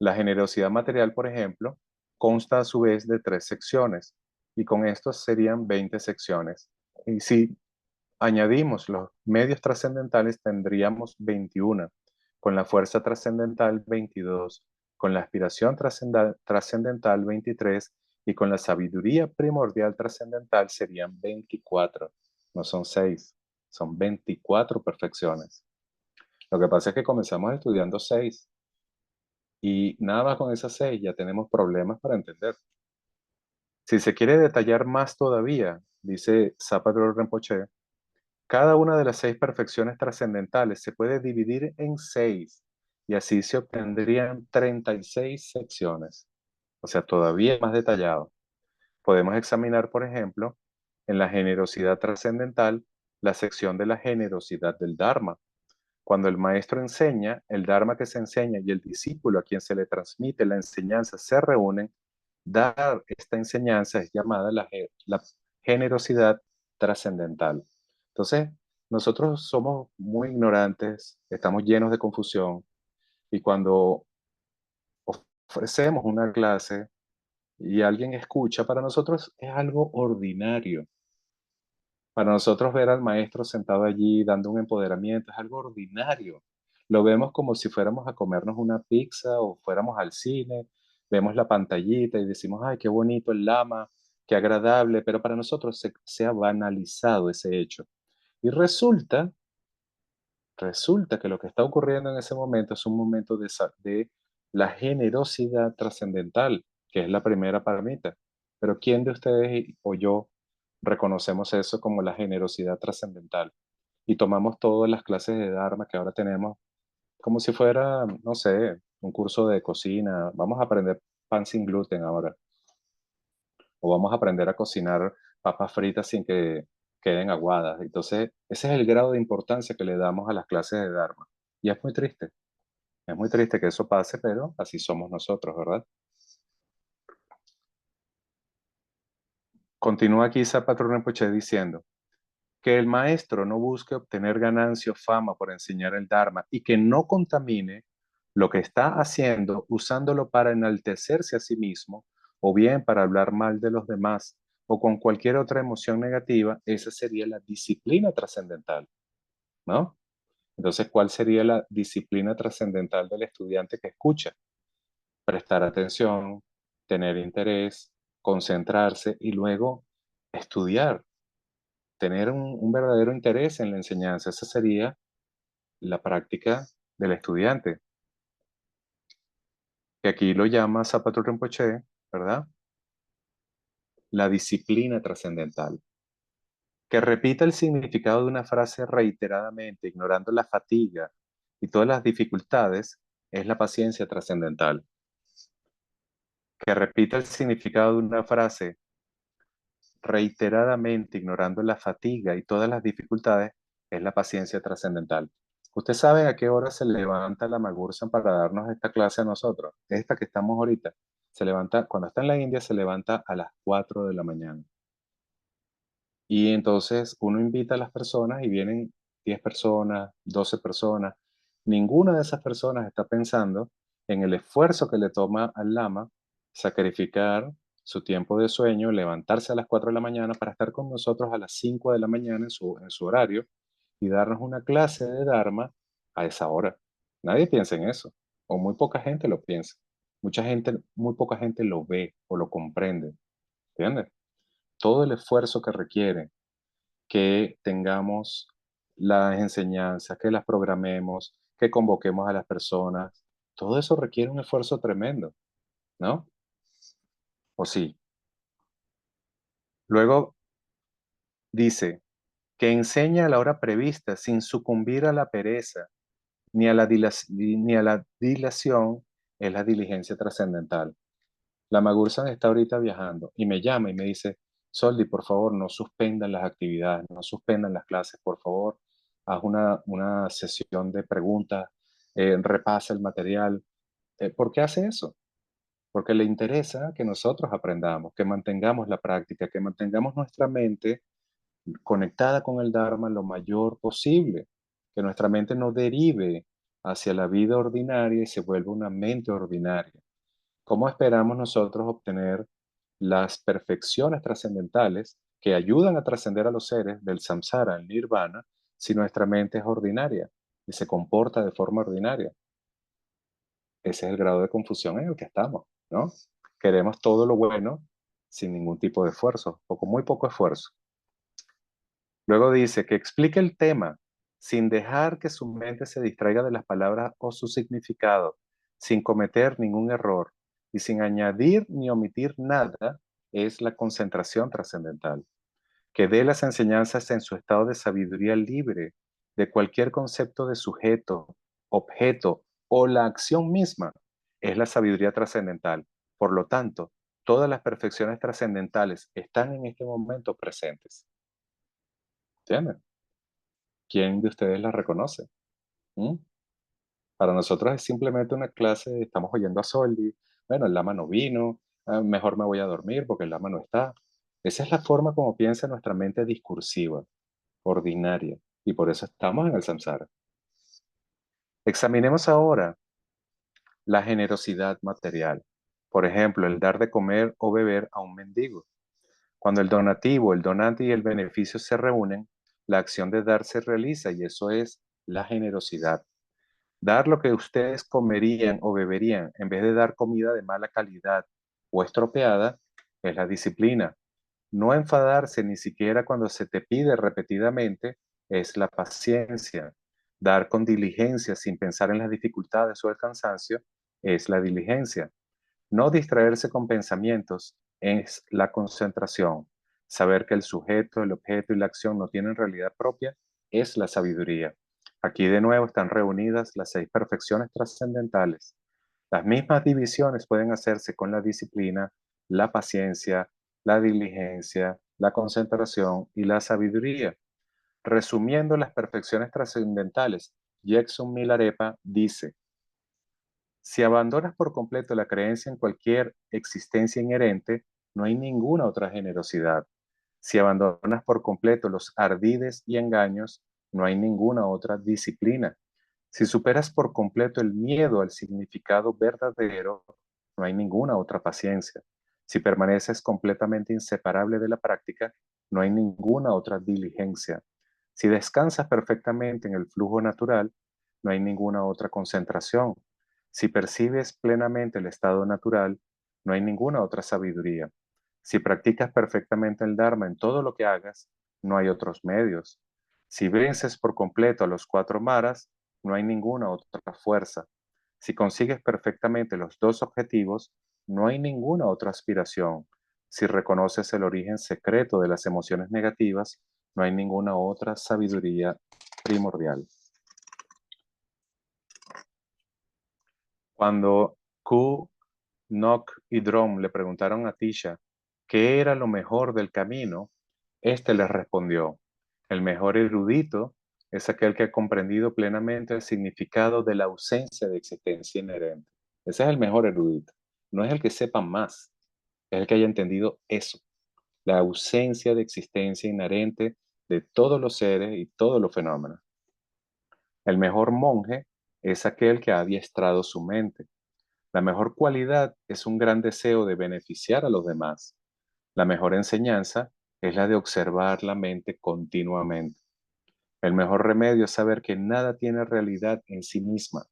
[SPEAKER 1] la generosidad material, por ejemplo, consta a su vez de tres secciones y con esto serían 20 secciones. Y si añadimos los medios trascendentales, tendríamos 21, con la fuerza trascendental 22, con la aspiración trascendental 23 y con la sabiduría primordial trascendental serían 24. No son 6, son 24 perfecciones. Lo que pasa es que comenzamos estudiando 6 y nada más con esas 6 ya tenemos problemas para entender. Si se quiere detallar más todavía, dice Zapatero Rinpoche, cada una de las seis perfecciones trascendentales se puede dividir en seis y así se obtendrían 36 secciones, o sea, todavía más detallado. Podemos examinar, por ejemplo, en la generosidad trascendental, la sección de la generosidad del Dharma. Cuando el maestro enseña, el Dharma que se enseña y el discípulo a quien se le transmite la enseñanza se reúnen, dar esta enseñanza es llamada la generosidad trascendental. Entonces, nosotros somos muy ignorantes, estamos llenos de confusión y cuando ofrecemos una clase y alguien escucha, para nosotros es algo ordinario. Para nosotros ver al maestro sentado allí dando un empoderamiento es algo ordinario. Lo vemos como si fuéramos a comernos una pizza o fuéramos al cine, vemos la pantallita y decimos, ay, qué bonito el lama, qué agradable, pero para nosotros se ha banalizado ese hecho. Y resulta que lo que está ocurriendo en ese momento es un momento de la generosidad trascendental, que es la primera paramita. Pero ¿quién de ustedes o yo reconocemos eso como la generosidad trascendental? Y tomamos todas las clases de Dharma que ahora tenemos como si fuera, no sé, un curso de cocina. Vamos a aprender pan sin gluten ahora. O vamos a aprender a cocinar papas fritas sin que queden aguadas. Entonces, ese es el grado de importancia que le damos a las clases de Dharma. Y es muy triste. Es muy triste que eso pase, pero así somos nosotros, ¿verdad? Continúa aquí Zapato Rinpoche diciendo que el maestro no busque obtener ganancia o fama por enseñar el Dharma y que no contamine lo que está haciendo usándolo para enaltecerse a sí mismo o bien para hablar mal de los demás o con cualquier otra emoción negativa, esa sería la disciplina trascendental, ¿no? Entonces, ¿cuál sería la disciplina trascendental del estudiante que escucha? Prestar atención, tener interés, concentrarse y luego estudiar, tener un verdadero interés en la enseñanza. Esa sería la práctica del estudiante, que aquí lo llama Zapato Rinpoche, ¿verdad? La disciplina trascendental. Que repita el significado de una frase reiteradamente, ignorando la fatiga y todas las dificultades, es la paciencia trascendental. Que repita el significado de una frase reiteradamente ignorando la fatiga y todas las dificultades, es la paciencia trascendental. ¿Usted sabe a qué hora se levanta la Magursan para darnos esta clase a nosotros? Esta que estamos ahorita. Se levanta, cuando está en la India, se levanta a las 4 de la mañana. Y entonces uno invita a las personas y vienen 10 personas, 12 personas. Ninguna de esas personas está pensando en el esfuerzo que le toma al lama sacrificar su tiempo de sueño, levantarse a las 4 de la mañana para estar con nosotros a las 5 de la mañana en su horario y darnos una clase de Dharma a esa hora. Nadie piensa en eso, o muy poca gente lo piensa. Mucha gente, muy poca gente lo ve o lo comprende, ¿entiendes? Todo el esfuerzo que requiere que tengamos las enseñanzas, que las programemos, que convoquemos a las personas. Todo eso requiere un esfuerzo tremendo, ¿no? ¿O sí? Luego dice que enseña a la hora prevista sin sucumbir a la pereza ni a la dilación es la diligencia trascendental. La Magursan está ahorita viajando y me llama y me dice, Soldi, por favor, no suspendan las actividades, no suspendan las clases, por favor, haz una sesión de preguntas, repasa el material. ¿Por qué hace eso? Porque le interesa que nosotros aprendamos, que mantengamos la práctica, que mantengamos nuestra mente conectada con el Dharma lo mayor posible, que nuestra mente no derive hacia la vida ordinaria y se vuelva una mente ordinaria. ¿Cómo esperamos nosotros obtener las perfecciones trascendentales que ayudan a trascender a los seres del samsara al nirvana si nuestra mente es ordinaria y se comporta de forma ordinaria? Ese es el grado de confusión en el que estamos, ¿no? Queremos todo lo bueno sin ningún tipo de esfuerzo o con muy poco esfuerzo. Luego dice que explique el tema sin dejar que su mente se distraiga de las palabras o su significado, sin cometer ningún error y sin añadir ni omitir nada, es la concentración trascendental. Que dé las enseñanzas en su estado de sabiduría libre de cualquier concepto de sujeto, objeto o la acción misma, es la sabiduría trascendental. Por lo tanto, todas las perfecciones trascendentales están en este momento presentes. ¿Entienden? ¿Quién de ustedes la reconoce? ¿Mm? Para nosotros es simplemente una clase, estamos oyendo a Soldi, bueno, el lama no vino, mejor me voy a dormir porque el lama no está. Esa es la forma como piensa nuestra mente discursiva, ordinaria. y por eso estamos en el samsara. Examinemos ahora la generosidad material. Por ejemplo, el dar de comer o beber a un mendigo. Cuando el donativo, el donante y el beneficio se reúnen, la acción de dar se realiza y eso es la generosidad. Dar lo que ustedes comerían o beberían en vez de dar comida de mala calidad o estropeada es la disciplina. No enfadarse ni siquiera cuando se te pide repetidamente es la paciencia. Dar con diligencia sin pensar en las dificultades o el cansancio es la diligencia. No distraerse con pensamientos es la concentración. Saber que el sujeto, el objeto y la acción no tienen realidad propia es la sabiduría. Aquí de nuevo están reunidas las 6 perfecciones trascendentales. Las mismas divisiones pueden hacerse con la disciplina, la paciencia, la diligencia, la concentración y la sabiduría. Resumiendo las perfecciones trascendentales, Jackson Milarepa dice, si abandonas por completo la creencia en cualquier existencia inherente, no hay ninguna otra generosidad. Si abandonas por completo los ardides y engaños, no hay ninguna otra disciplina. Si superas por completo el miedo al significado verdadero, no hay ninguna otra paciencia. Si permaneces completamente inseparable de la práctica, no hay ninguna otra diligencia. Si descansas perfectamente en el flujo natural, no hay ninguna otra concentración. Si percibes plenamente el estado natural, no hay ninguna otra sabiduría. Si practicas perfectamente el Dharma en todo lo que hagas, no hay otros medios. Si vences por completo a los 4 maras, no hay ninguna otra fuerza. Si consigues perfectamente los 2 objetivos, no hay ninguna otra aspiración. Si reconoces el origen secreto de las emociones negativas, no hay ninguna otra sabiduría primordial. Cuando Ku, Nok y Drom le preguntaron a Tisha qué era lo mejor del camino, éste les respondió, el mejor erudito es aquel que ha comprendido plenamente el significado de la ausencia de existencia inherente. Ese es el mejor erudito. No es el que sepa más, es el que haya entendido eso, la ausencia de existencia inherente de todos los seres y todos los fenómenos. El mejor monje es aquel que ha adiestrado su mente. La mejor cualidad es un gran deseo de beneficiar a los demás. La mejor enseñanza es la de observar la mente continuamente. El mejor remedio es saber que nada tiene realidad en sí misma.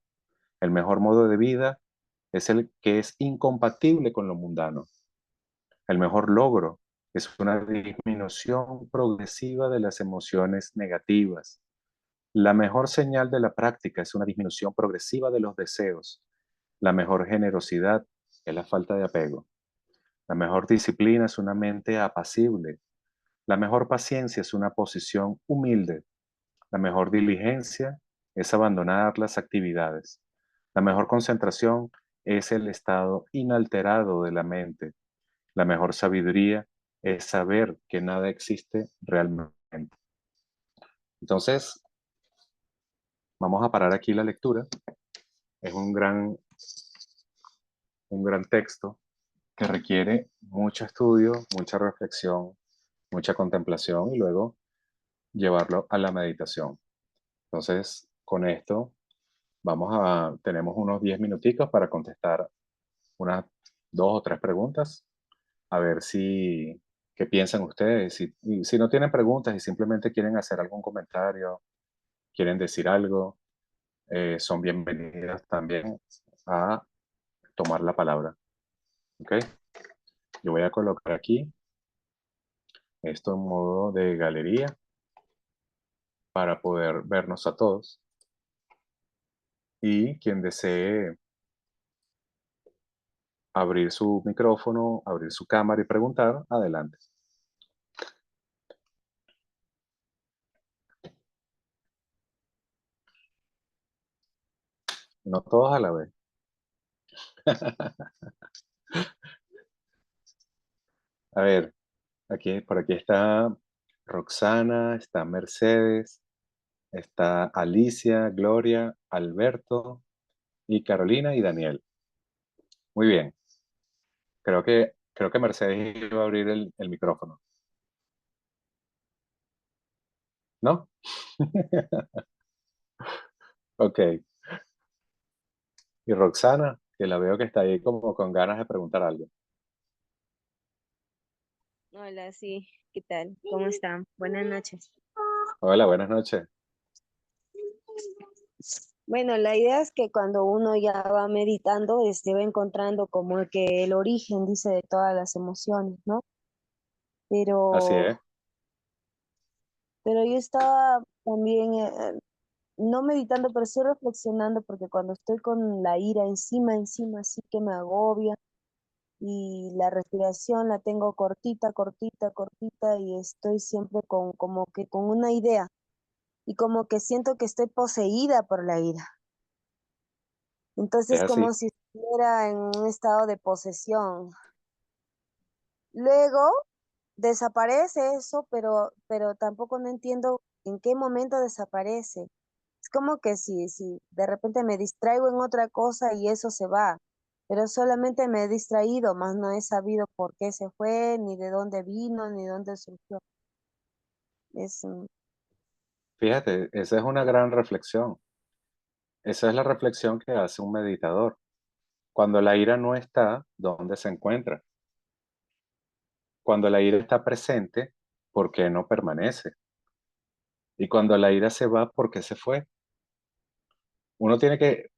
[SPEAKER 1] El mejor modo de vida es el que es incompatible con lo mundano. El mejor logro es una disminución progresiva de las emociones negativas. La mejor señal de la práctica es una disminución progresiva de los deseos. La mejor generosidad es la falta de apego. La mejor disciplina es una mente apacible. La mejor paciencia es una posición humilde. La mejor diligencia es abandonar las actividades. La mejor concentración es el estado inalterado de la mente. La mejor sabiduría es saber que nada existe realmente. Entonces, vamos a parar aquí la lectura. Es un gran texto que requiere mucho estudio, mucha reflexión, mucha contemplación y luego llevarlo a la meditación. Entonces, con esto tenemos unos 10 minuticos para contestar unas 2 o 3 preguntas, a ver qué piensan ustedes. Si no tienen preguntas y simplemente quieren hacer algún comentario, quieren decir algo, son bienvenidas también a tomar la palabra. ¿Ok? Yo voy a colocar aquí esto en modo de galería para poder vernos a todos. Y quien desee abrir su micrófono, abrir su cámara y preguntar, adelante. No todos a la vez. A ver, por aquí está Roxana, está Mercedes, está Alicia, Gloria, Alberto y Carolina y Daniel. Muy bien. Creo que Mercedes iba a abrir el micrófono. ¿No? Ok. Y Roxana, que la veo que está ahí como con ganas de preguntar algo.
[SPEAKER 3] Hola, sí, ¿qué tal? ¿Cómo están? Buenas noches.
[SPEAKER 1] Hola, buenas noches.
[SPEAKER 3] Bueno, la idea es que cuando uno ya va meditando, va encontrando como que el origen, dice, de todas las emociones, ¿no?
[SPEAKER 1] Así
[SPEAKER 3] Pero,
[SPEAKER 1] es.
[SPEAKER 3] pero yo estaba también, no meditando, pero sí reflexionando, porque cuando estoy con la ira encima, sí que me agobia y la respiración la tengo cortita, cortita, cortita y estoy siempre con como que con una idea y como que siento que estoy poseída por la ira.
[SPEAKER 1] Es
[SPEAKER 3] Entonces,
[SPEAKER 1] así.
[SPEAKER 3] como si estuviera en un estado de posesión. Luego desaparece eso, pero tampoco no entiendo en qué momento desaparece. Es como que si de repente me distraigo en otra cosa y eso se va, pero solamente me he distraído, más no he sabido por qué se fue, ni de dónde vino, ni dónde surgió. Es,
[SPEAKER 1] Fíjate, esa es una gran reflexión. Esa es la reflexión que hace un meditador. Cuando la ira no está, ¿dónde se encuentra? Cuando la ira está presente, ¿por qué no permanece? Y cuando la ira se va, ¿por qué se fue? Uno tiene que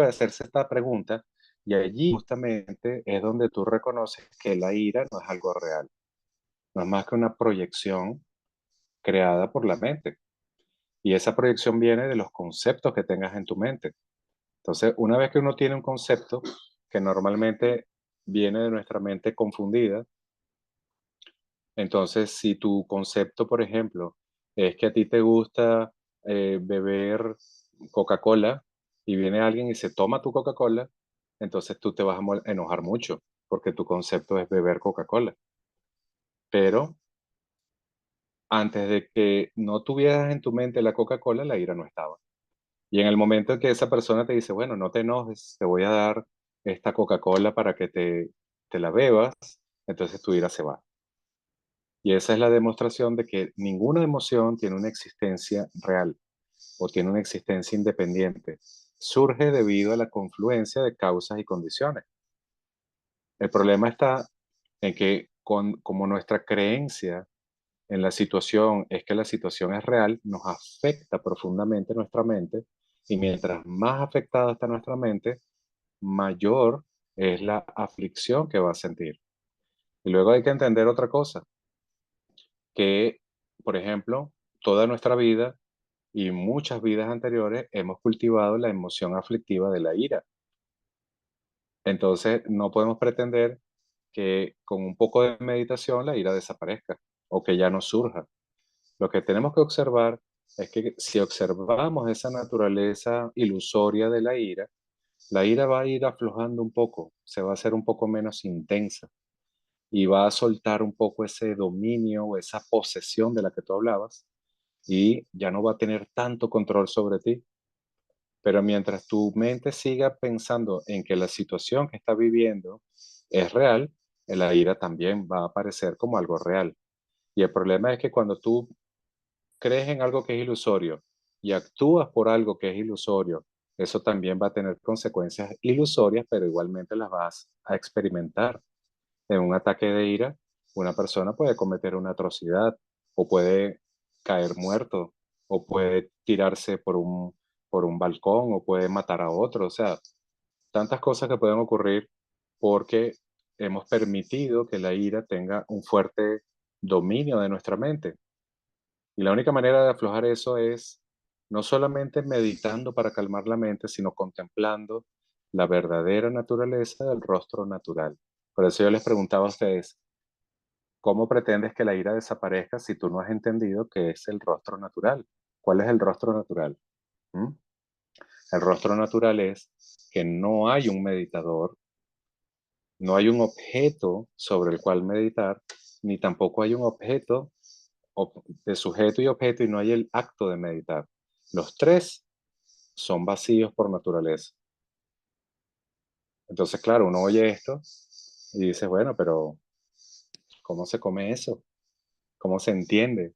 [SPEAKER 1] hacerse esta pregunta y allí justamente es donde tú reconoces que la ira no es algo real, no es más que una proyección creada por la mente. Y esa proyección viene de los conceptos que tengas en tu mente. Entonces, una vez que uno tiene un concepto que normalmente viene de nuestra mente confundida, entonces si tu concepto, por ejemplo, es que a ti te gusta beber Coca-Cola y viene alguien y se toma tu Coca-Cola, entonces tú te vas a enojar mucho porque tu concepto es beber Coca-Cola. Pero antes de que no tuvieras en tu mente la Coca-Cola, la ira no estaba. Y en el momento en que esa persona te dice, bueno, no te enojes, te voy a dar esta Coca-Cola para que te la bebas, entonces tu ira se va. Y esa es la demostración de que ninguna emoción tiene una existencia real o tiene una existencia independiente. Surge debido a la confluencia de causas y condiciones. El problema está en que como nuestra creencia en la situación es que la situación es real, nos afecta profundamente nuestra mente y mientras más afectada está nuestra mente, mayor es la aflicción que va a sentir. Y luego hay que entender otra cosa, que, por ejemplo, toda nuestra vida y muchas vidas anteriores hemos cultivado la emoción aflictiva de la ira. Entonces, no podemos pretender que con un poco de meditación la ira desaparezca o que ya no surja. Lo que tenemos que observar es que si observamos esa naturaleza ilusoria de la ira va a ir aflojando un poco, se va a hacer un poco menos intensa y va a soltar un poco ese dominio o esa posesión de la que tú hablabas y ya no va a tener tanto control sobre ti. Pero mientras tu mente siga pensando en que la situación que está viviendo es real, la ira también va a aparecer como algo real. Y el problema es que cuando tú crees en algo que es ilusorio y actúas por algo que es ilusorio, eso también va a tener consecuencias ilusorias, pero igualmente las vas a experimentar. En un ataque de ira, una persona puede cometer una atrocidad o puede caer muerto o puede tirarse por un balcón o puede matar a otro. O sea, tantas cosas que pueden ocurrir porque hemos permitido que la ira tenga un fuerte dominio de nuestra mente. Y la única manera de aflojar eso es no solamente meditando para calmar la mente, sino contemplando la verdadera naturaleza del rostro natural. Por eso yo les preguntaba a ustedes, ¿cómo pretendes que la ira desaparezca si tú no has entendido qué es el rostro natural? ¿Cuál es el rostro natural? ¿Mm? El rostro natural es que no hay un meditador, no hay un objeto sobre el cual meditar, ni tampoco hay un objeto de sujeto y objeto y no hay el acto de meditar. Los tres son vacíos por naturaleza. Entonces, claro, uno oye esto y dice, bueno, pero ¿cómo se come eso? ¿Cómo se entiende?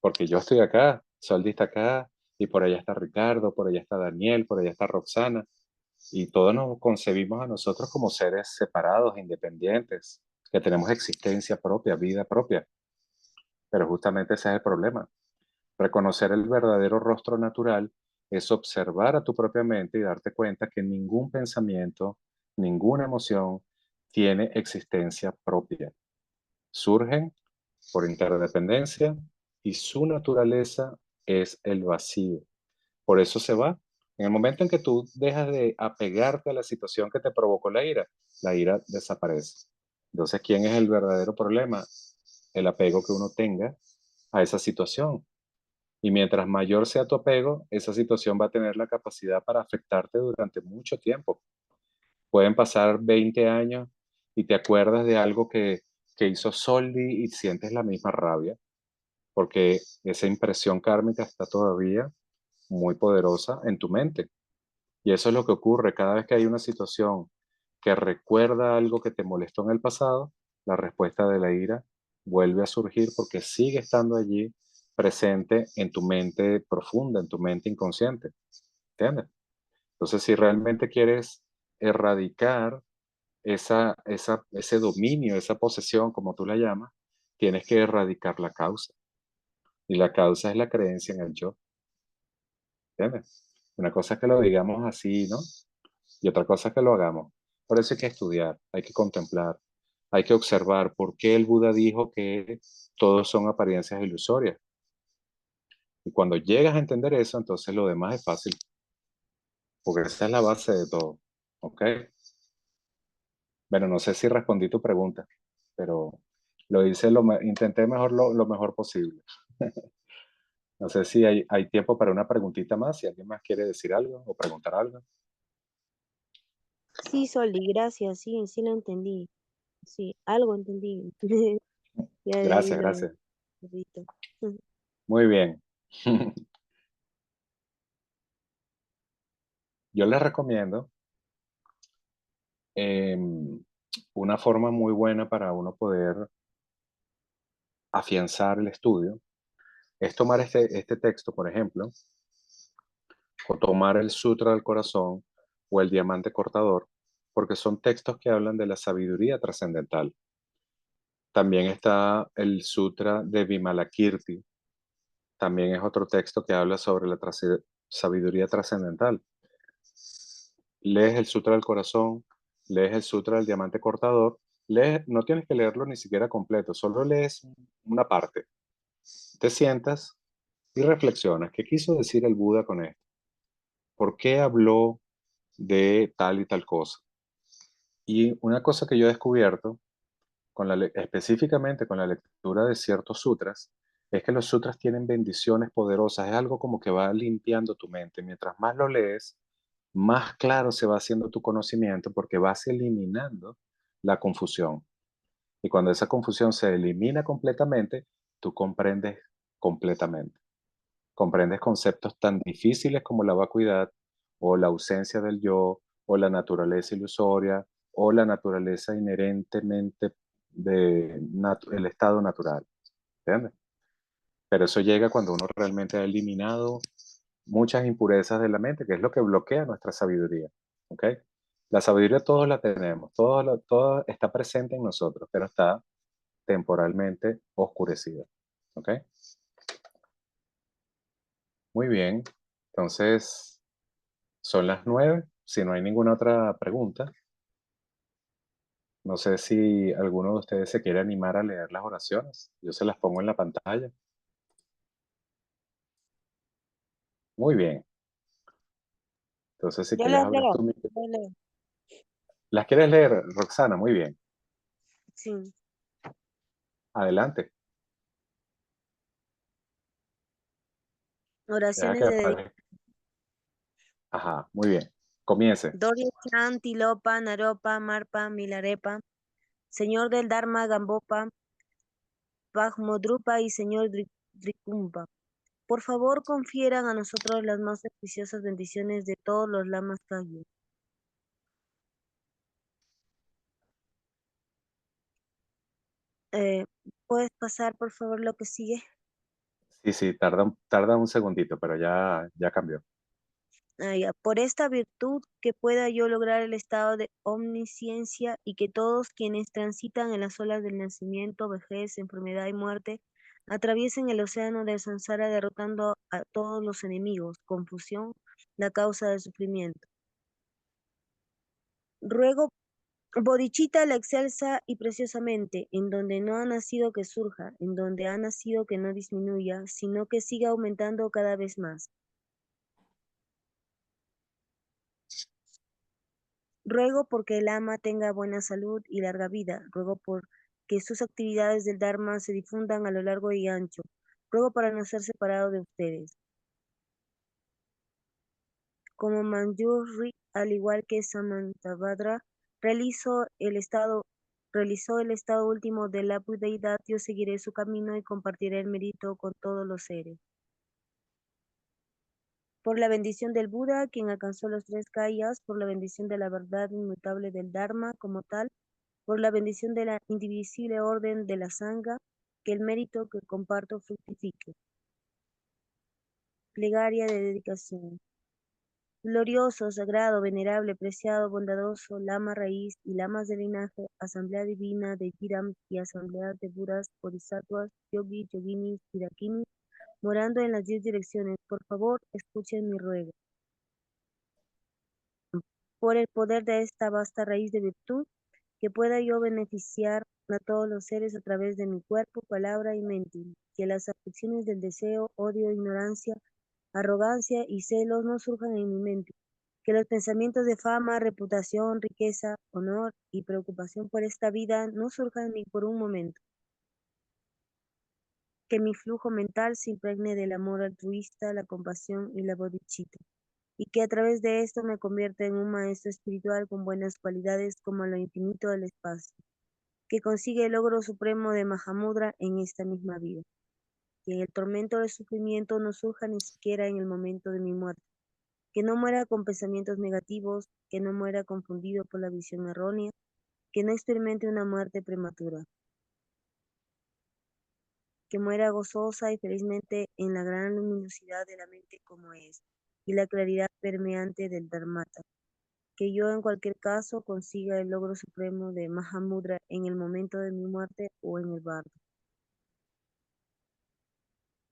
[SPEAKER 1] porque yo estoy acá, Soldi está acá, y por allá está Ricardo, por allá está Daniel, por allá está Roxana, y todos nos concebimos a nosotros como seres separados, independientes, que tenemos existencia propia, vida propia. Pero justamente ese es el problema. Reconocer el verdadero rostro natural es observar a tu propia mente y darte cuenta que ningún pensamiento, ninguna emoción tiene existencia propia. Surgen por interdependencia y su naturaleza es el vacío. Por eso se va. En el momento en que tú dejas de apegarte a la situación que te provocó la ira desaparece. Entonces, ¿quién es el verdadero problema? El apego que uno tenga a esa situación. Y mientras mayor sea tu apego, esa situación va a tener la capacidad para afectarte durante mucho tiempo. Pueden pasar 20 años y te acuerdas de algo que hizo Soldi y sientes la misma rabia, porque esa impresión kármica está todavía muy poderosa en tu mente. Y eso es lo que ocurre cada vez que hay una situación que recuerda algo que te molestó en el pasado, la respuesta de la ira vuelve a surgir porque sigue estando allí presente en tu mente profunda, en tu mente inconsciente. ¿Entiendes? Entonces, si realmente quieres erradicar ese dominio, esa posesión, como tú la llamas, tienes que erradicar la causa. Y la causa es la creencia en el yo. ¿Entiendes? Una cosa es que lo digamos así, ¿no? Y otra cosa es que lo hagamos. Por eso hay que estudiar, hay que contemplar, hay que observar por qué el Buda dijo que todos son apariencias ilusorias. Y cuando llegas a entender eso, entonces lo demás es fácil, porque esa es la base de todo. ¿Ok? Bueno, no sé si respondí tu pregunta, pero intenté mejor lo mejor posible. No sé si hay tiempo para una preguntita más, si alguien más quiere decir algo o preguntar algo.
[SPEAKER 3] Sí, Soli, gracias, sí, sí lo entendí. Sí, algo entendí. Ya de ahí
[SPEAKER 1] Gracias,
[SPEAKER 3] lo
[SPEAKER 1] gracias.
[SPEAKER 3] repito.
[SPEAKER 1] Muy bien. Yo les recomiendo una forma muy buena para uno poder afianzar el estudio es tomar este texto, por ejemplo, o tomar el Sutra del Corazón o el Diamante Cortador, porque son textos que hablan de la sabiduría trascendental. También está el Sutra de Vimalakirti, también es otro texto que habla sobre la sabiduría trascendental. Lees el Sutra del Corazón, lees el Sutra del Diamante Cortador, no tienes que leerlo ni siquiera completo, solo lees una parte. Te sientas y reflexionas, ¿qué quiso decir el Buda con esto? ¿Por qué habló de tal y tal cosa? Y una cosa que yo he descubierto, específicamente con la lectura de ciertos sutras, es que los sutras tienen bendiciones poderosas, es algo como que va limpiando tu mente. Mientras más lo lees, más claro se va haciendo tu conocimiento porque vas eliminando la confusión. Y cuando esa confusión se elimina completamente, tú comprendes completamente. Comprendes conceptos tan difíciles como la vacuidad o la ausencia del yo o la naturaleza ilusoria o la naturaleza inherentemente el estado natural. ¿Entiendes? Pero eso llega cuando uno realmente ha eliminado muchas impurezas de la mente, que es lo que bloquea nuestra sabiduría. ¿Ok? La sabiduría todos la tenemos, todo está presente en nosotros, pero está temporalmente oscurecida. ¿Ok? Muy bien. Entonces, son las 9. Si no hay ninguna otra pregunta, no sé si alguno de ustedes se quiere animar a leer las oraciones. Yo se las pongo en la pantalla. Muy bien. Entonces, si
[SPEAKER 3] Yo
[SPEAKER 1] quieres
[SPEAKER 3] las
[SPEAKER 1] abrir
[SPEAKER 3] leo,
[SPEAKER 1] tu micro.
[SPEAKER 3] yo leo.
[SPEAKER 1] ¿Las quieres leer, Roxana? Muy bien.
[SPEAKER 3] Sí.
[SPEAKER 1] Adelante. Deja
[SPEAKER 3] Oraciones
[SPEAKER 1] que
[SPEAKER 3] de
[SPEAKER 1] aparezca. Ajá, muy bien. Comience.
[SPEAKER 3] Doria Chan, Tilopa, Naropa, Marpa, Milarepa, Señor del Dharma, Gambopa, Pajmodrupa y Señor Drikumpa. Por favor, confieran a nosotros las más auspiciosas bendiciones de todos los lamas Kagyu. Eh, ¿Puedes pasar, por favor, lo que sigue?
[SPEAKER 1] Sí, sí, tarda un segundito, pero ya cambió.
[SPEAKER 3] Por esta virtud que pueda yo lograr el estado de omnisciencia y que todos quienes transitan en las olas del nacimiento, vejez, enfermedad y muerte atraviesen el océano del samsara derrotando a todos los enemigos, confusión, la causa del sufrimiento. Ruego Bodhicitta la excelsa y preciosamente, en donde no ha nacido que surja, en donde ha nacido que no disminuya, sino que siga aumentando cada vez más. Ruego porque el ama tenga buena salud y larga vida. Ruego por que sus actividades del Dharma se difundan a lo largo y ancho. Ruego para no ser separado de ustedes. Como Manjusri, al igual que Samantabhadra, realizó el estado último de la budeidad, yo seguiré su camino y compartiré el mérito con todos los seres. Por la bendición del Buda, quien alcanzó los 3 kayas, por la bendición de la verdad inmutable del Dharma como tal, por la bendición de la indivisible orden de la Sangha, que el mérito que comparto fructifique. Plegaria de dedicación. Glorioso, sagrado, venerable, preciado, bondadoso, lama raíz y lamas de linaje, asamblea divina de Giram y asamblea de Budas, Bodhisattvas, Yogis, Yoginis y Dakinis, morando en las 10 direcciones, por favor, escuchen mi ruego. Por el poder de esta vasta raíz de virtud, que pueda yo beneficiar a todos los seres a través de mi cuerpo, palabra y mente, que las aflicciones del deseo, odio, ignorancia, arrogancia y celos no surjan en mi mente, que los pensamientos de fama, reputación, riqueza, honor y preocupación por esta vida no surjan ni por un momento, que mi flujo mental se impregne del amor altruista, la compasión y la bodhicitta, y que a través de esto me convierta en un maestro espiritual con buenas cualidades como lo infinito del espacio, que consigue el logro supremo de Mahamudra en esta misma vida, que el tormento del sufrimiento no surja ni siquiera en el momento de mi muerte, que no muera con pensamientos negativos, que no muera confundido por la visión errónea, que no experimente una muerte prematura, que muera gozosa y felizmente en la gran luminosidad de la mente como es, y la claridad permeante del Dharmata, que yo en cualquier caso consiga el logro supremo de Mahamudra en el momento de mi muerte o en el bardo,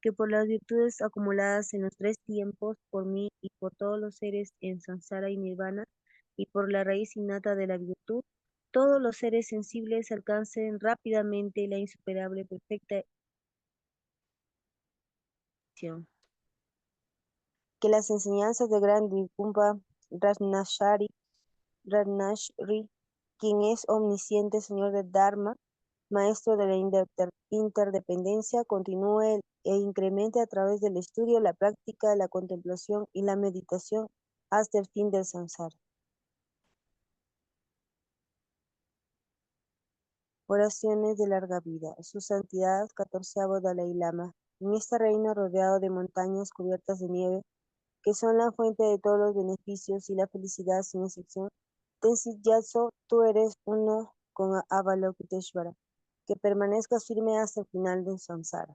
[SPEAKER 3] que por las virtudes acumuladas en los 3 tiempos, por mí y por todos los seres en samsara y nirvana, y por la raíz innata de la virtud, todos los seres sensibles alcancen rápidamente la insuperable perfecta acción. Que las enseñanzas de Gran Vikumpa Ratnashri, quien es omnisciente Señor del Dharma, maestro de la interdependencia, continúe e incremente a través del estudio, la práctica, la contemplación y la meditación hasta el fin del samsara. Oraciones de larga vida. Su Santidad, 14º Dalai Lama. En este reino rodeado de montañas cubiertas de nieve, que son la fuente de todos los beneficios y la felicidad sin excepción, Tenzin Gyatso, tú eres uno con Avalokiteshvara, que permanezcas firme hasta el final del samsara.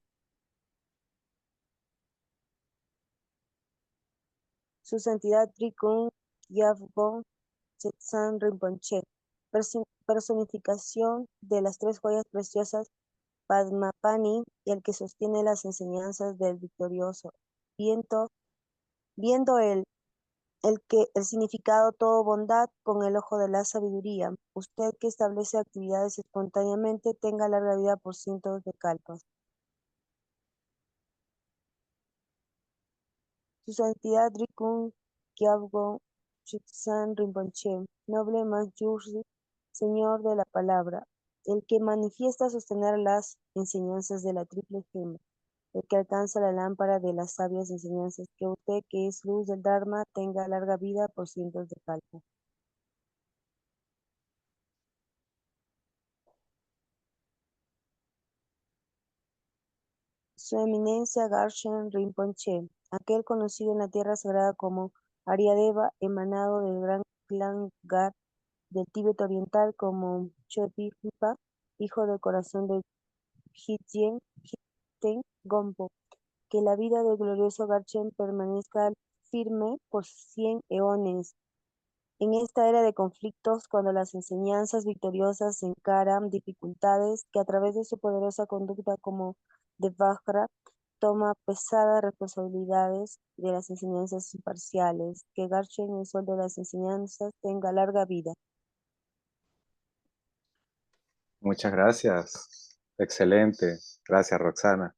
[SPEAKER 3] Su Santidad Trikung Gyalpo Chetsang Rinpoche, personificación de las 3 joyas preciosas Padmapani y el que sostiene las enseñanzas del victorioso, viendo el significado todo bondad con el ojo de la sabiduría. Usted que establece actividades espontáneamente, tenga larga vida por cientos de kalpas. Su Santidad Rikung Gyalpo Chitsang Rinpoche, noble Manjusri, Señor de la Palabra, el que manifiesta sostener las enseñanzas de la triple gema, el que alcanza la lámpara de las sabias enseñanzas, que usted que es luz del Dharma tenga larga vida por cientos de kalpas. Su Eminencia Garshan Rinpoche, aquel conocido en la tierra sagrada como Aryadeva, emanado del gran clan Gar del Tíbet oriental como Chopi Ripa, hijo del corazón de Hijen Gompo, que la vida del glorioso Garchen permanezca firme por 100 eones. En esta era de conflictos, cuando las enseñanzas victoriosas encaran dificultades, que a través de su poderosa conducta como de Vajra toma pesadas responsabilidades de las enseñanzas imparciales, que Garchen, el sol de las enseñanzas, tenga larga vida.
[SPEAKER 1] Muchas gracias. Excelente. Gracias, Roxana.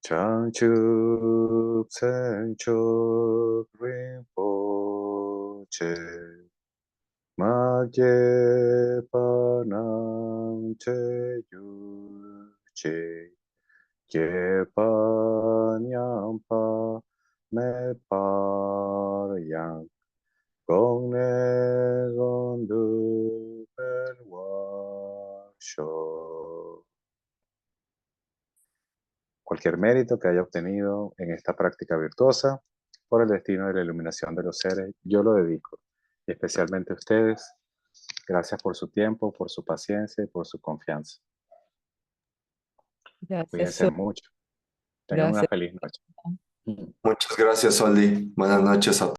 [SPEAKER 1] Chanchup Senchup Rinpoche Magye Panam Che Yuche Yepa Nyampa Me Paryang Gongne Gondu Perwasho. Cualquier mérito que haya obtenido en esta práctica virtuosa por el destino de la iluminación de los seres, yo lo dedico. Y especialmente a ustedes, gracias por su tiempo, por su paciencia y por su confianza.
[SPEAKER 4] Gracias,
[SPEAKER 1] Cuídense
[SPEAKER 4] Sol.
[SPEAKER 1] mucho. Tengan una
[SPEAKER 4] Gracias.
[SPEAKER 1] feliz noche.
[SPEAKER 5] Muchas gracias, Soldi. Buenas noches a